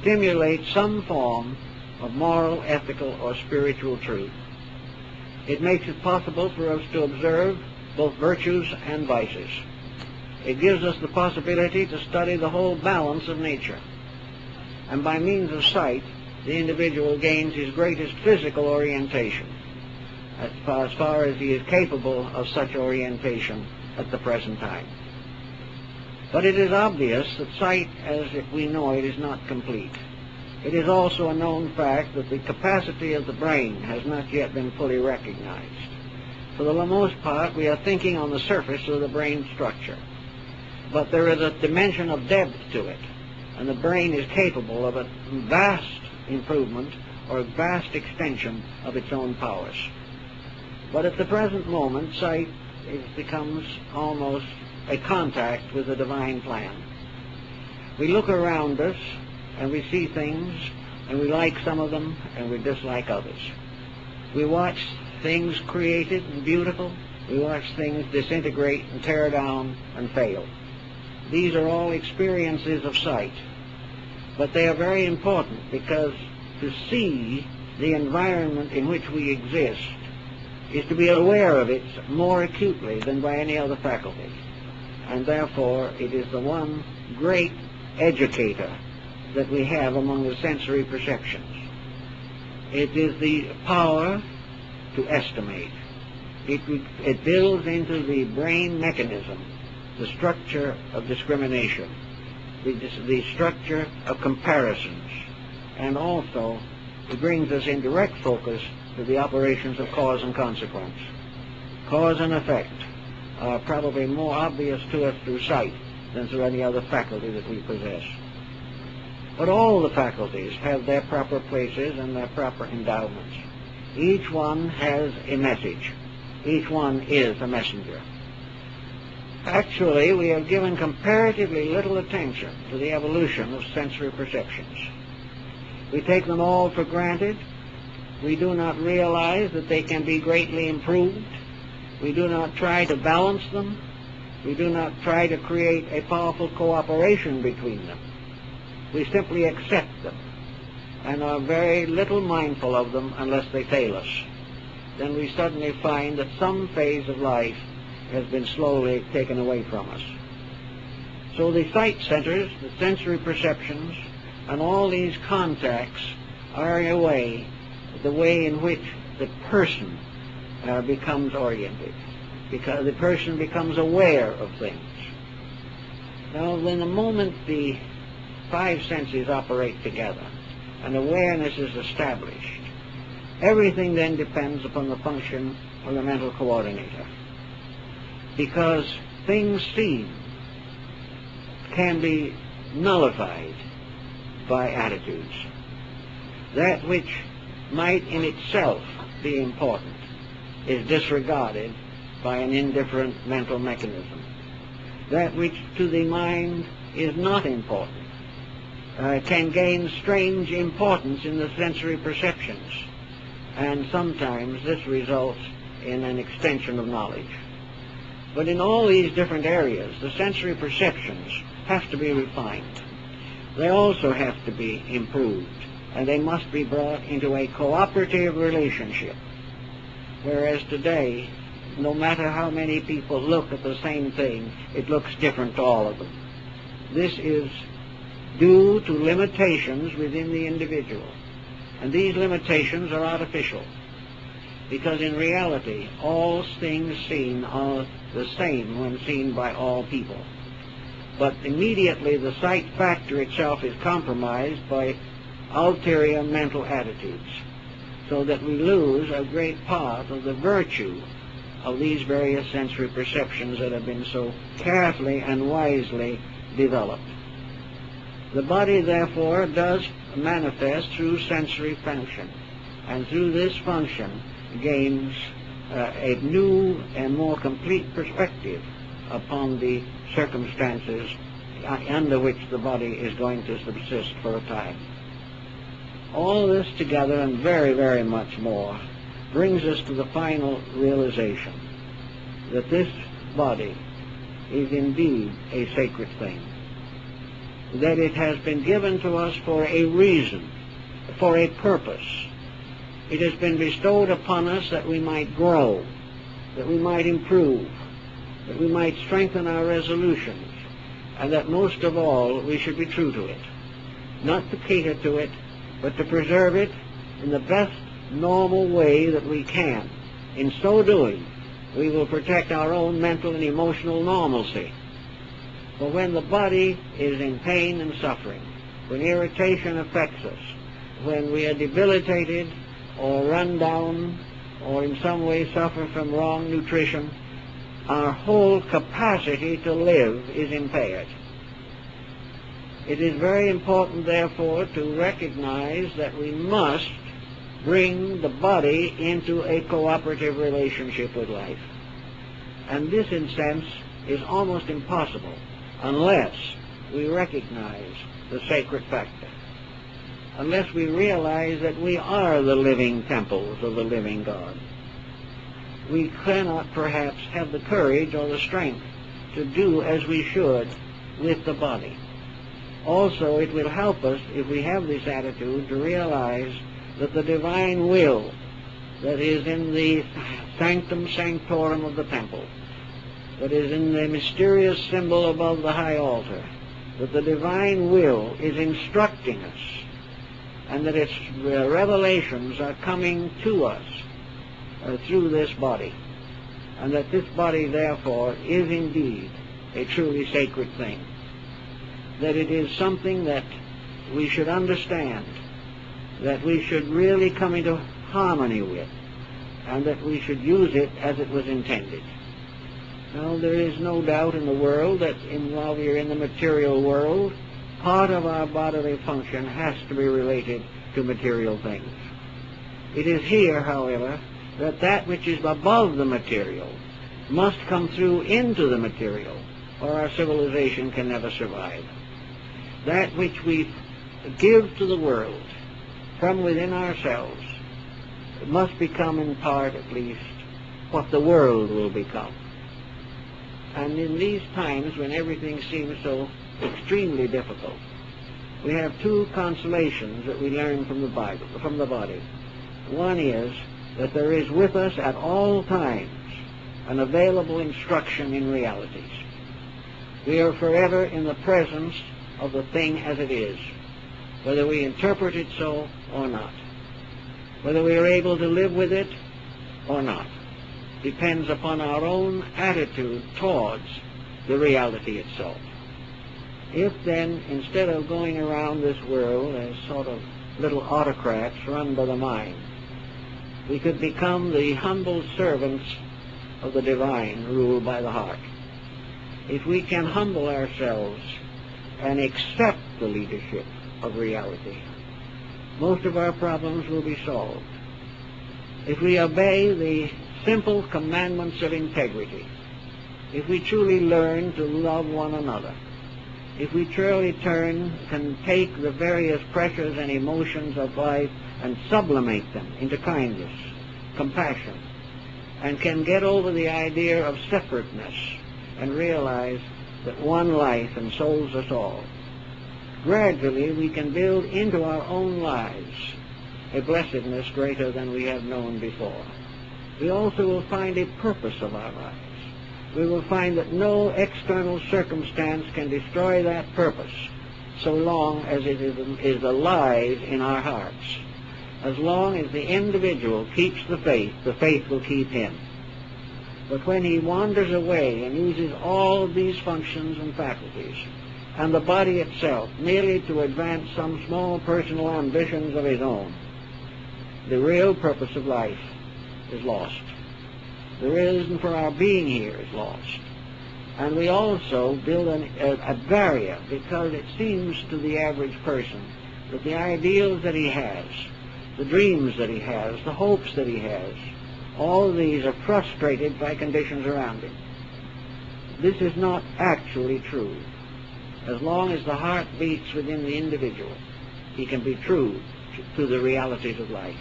S1: stimulates some form of moral, ethical, or spiritual truth. It makes it possible for us to observe both virtues and vices. It gives us the possibility to study the whole balance of nature. And by means of sight, the individual gains his greatest physical orientation, as far as he is capable of such orientation at the present time. But it is obvious that sight, as we know it, is not complete. It is also a known fact that the capacity of the brain has not yet been fully recognized. For the most part, we are thinking on the surface of the brain structure. But there is a dimension of depth to it, and the brain is capable of a vast improvement or a vast extension of its own powers. But at the present moment, sight it becomes almost a contact with the divine plan. We look around us and we see things, and we like some of them and we dislike others. We watch things created and beautiful. We watch things disintegrate and tear down and fail. These are all experiences of sight. But they are very important, because to see the environment in which we exist is to be aware of it more acutely than by any other faculty. And therefore it is the one great educator that we have among the sensory perceptions. It is the power to estimate. It builds into the brain mechanism the structure of discrimination, the structure of comparisons, and also it brings us in direct focus to the operations of cause and consequence. Cause and effect are probably more obvious to us through sight than through any other faculty that we possess. But all the faculties have their proper places and their proper endowments. Each one has a message. Each one is a messenger. Actually, we have given comparatively little attention to the evolution of sensory perceptions. We take them all for granted. We do not realize that they can be greatly improved. We do not try to balance them. We do not try to create a powerful cooperation between them. We simply accept them and are very little mindful of them unless they fail us. Then we suddenly find that some phase of life has been slowly taken away from us. So the sight centers, the sensory perceptions, and all these contacts are in a way the way in which the person becomes oriented, because the person becomes aware of things. Now, when the moment the five senses operate together and awareness is established, everything then depends upon the function of the mental coordinator, because things seen can be nullified by attitudes. That which might in itself be important is disregarded by an indifferent mental mechanism. That which to the mind is not important can gain strange importance in the sensory perceptions, and sometimes this results in an extension of knowledge. But in all these different areas, the sensory perceptions have to be refined. They also have to be improved, and they must be brought into a cooperative relationship. Whereas today, no matter how many people look at the same thing, it looks different to all of them. This is due to limitations within the individual. And these limitations are artificial, because in reality, all things seen are the same when seen by all people. But immediately the sight factor itself is compromised by ulterior mental attitudes, so that we lose a great part of the virtue of these various sensory perceptions that have been so carefully and wisely developed. The body, therefore, does manifest through sensory function, and through this function gains a new and more complete perspective upon the circumstances under which the body is going to subsist for a time. All this together and very, very much more brings us to the final realization that this body is indeed a sacred thing, that it has been given to us for a reason, for a purpose. It has been bestowed upon us that we might grow, that we might improve, that we might strengthen our resolutions, and that most of all we should be true to it, not to cater to it, but to preserve it in the best normal way that we can. In so doing, we will protect our own mental and emotional normalcy. For when the body is in pain and suffering, when irritation affects us, when we are debilitated or run down or in some way suffer from wrong nutrition, our whole capacity to live is impaired. It is very important, therefore, to recognize that we must bring the body into a cooperative relationship with life. And this, in a sense, is almost impossible unless we recognize the sacred factor, unless we realize that we are the living temples of the living God. We cannot perhaps have the courage or the strength to do as we should with the body. Also, it will help us, if we have this attitude, to realize that the divine will that is in the sanctum sanctorum of the temple, that is in the mysterious symbol above the high altar, that the divine will is instructing us, and that its revelations are coming to us through this body, and that this body, therefore, is indeed a truly sacred thing, that it is something that we should understand, that we should really come into harmony with, and that we should use it as it was intended. Now, there is no doubt in the world that while we are in the material world, part of our bodily function has to be related to material things. It is here, however, that which is above the material must come through into the material, or our civilization can never survive. That which we give to the world from within ourselves must become, in part at least, what the world will become. And in these times when everything seems so extremely difficult, we have two consolations that we learn from the Bible, from the body. One is that there is with us at all times an available instruction in realities. We are forever in the presence of the thing as it is, whether we interpret it so or not. Whether we are able to live with it or not depends upon our own attitude towards the reality itself. If then, instead of going around this world as sort of little autocrats run by the mind, we could become the humble servants of the divine ruled by the heart. If we can humble ourselves and accept the leadership of reality, most of our problems will be solved. If we obey the simple commandments of integrity, if we truly learn to love one another, if we truly can take the various pressures and emotions of life and sublimate them into kindness, compassion, and can get over the idea of separateness and realize that one life ensouls us all, gradually we can build into our own lives a blessedness greater than we have known before. We also will find a purpose of our lives. We will find that no external circumstance can destroy that purpose so long as it is alive in our hearts. As long as the individual keeps the faith will keep him. But when he wanders away and uses all of these functions and faculties, and the body itself, merely to advance some small personal ambitions of his own, the real purpose of life is lost. The reason for our being here is lost. And we also build a barrier, because it seems to the average person that the ideals that he has, the dreams that he has, the hopes that he has, all of these are frustrated by conditions around him. This is not actually true. As long as the heart beats within the individual, he can be true to the realities of life.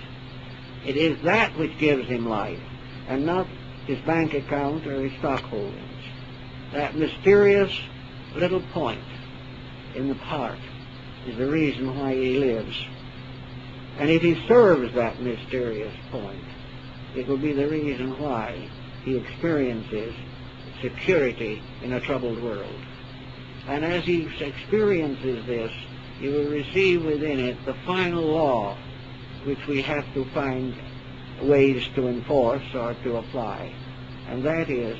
S1: It is that which gives him life, and not his bank account or his stock holdings. That mysterious little point in the heart is the reason why he lives. And if he serves that mysterious point, it will be the reason why he experiences security in a troubled world. And as he experiences this, he will receive within it the final law which we have to find ways to enforce or to apply. And that is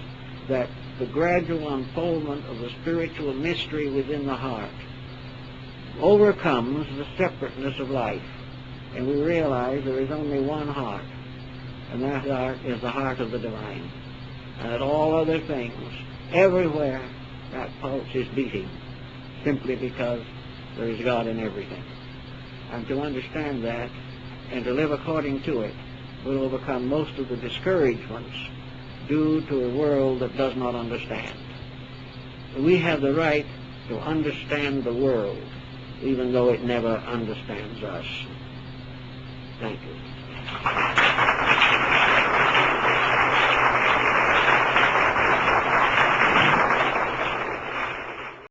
S1: that the gradual unfoldment of the spiritual mystery within the heart overcomes the separateness of life. And we realize there is only one heart, and that heart is the heart of the divine. And that all other things, everywhere, that pulse is beating, simply because there is God in everything. And to understand that and to live according to it will overcome most of the discouragements do to a world that does not understand. We have the right to understand the world, even though it never understands us. Thank you.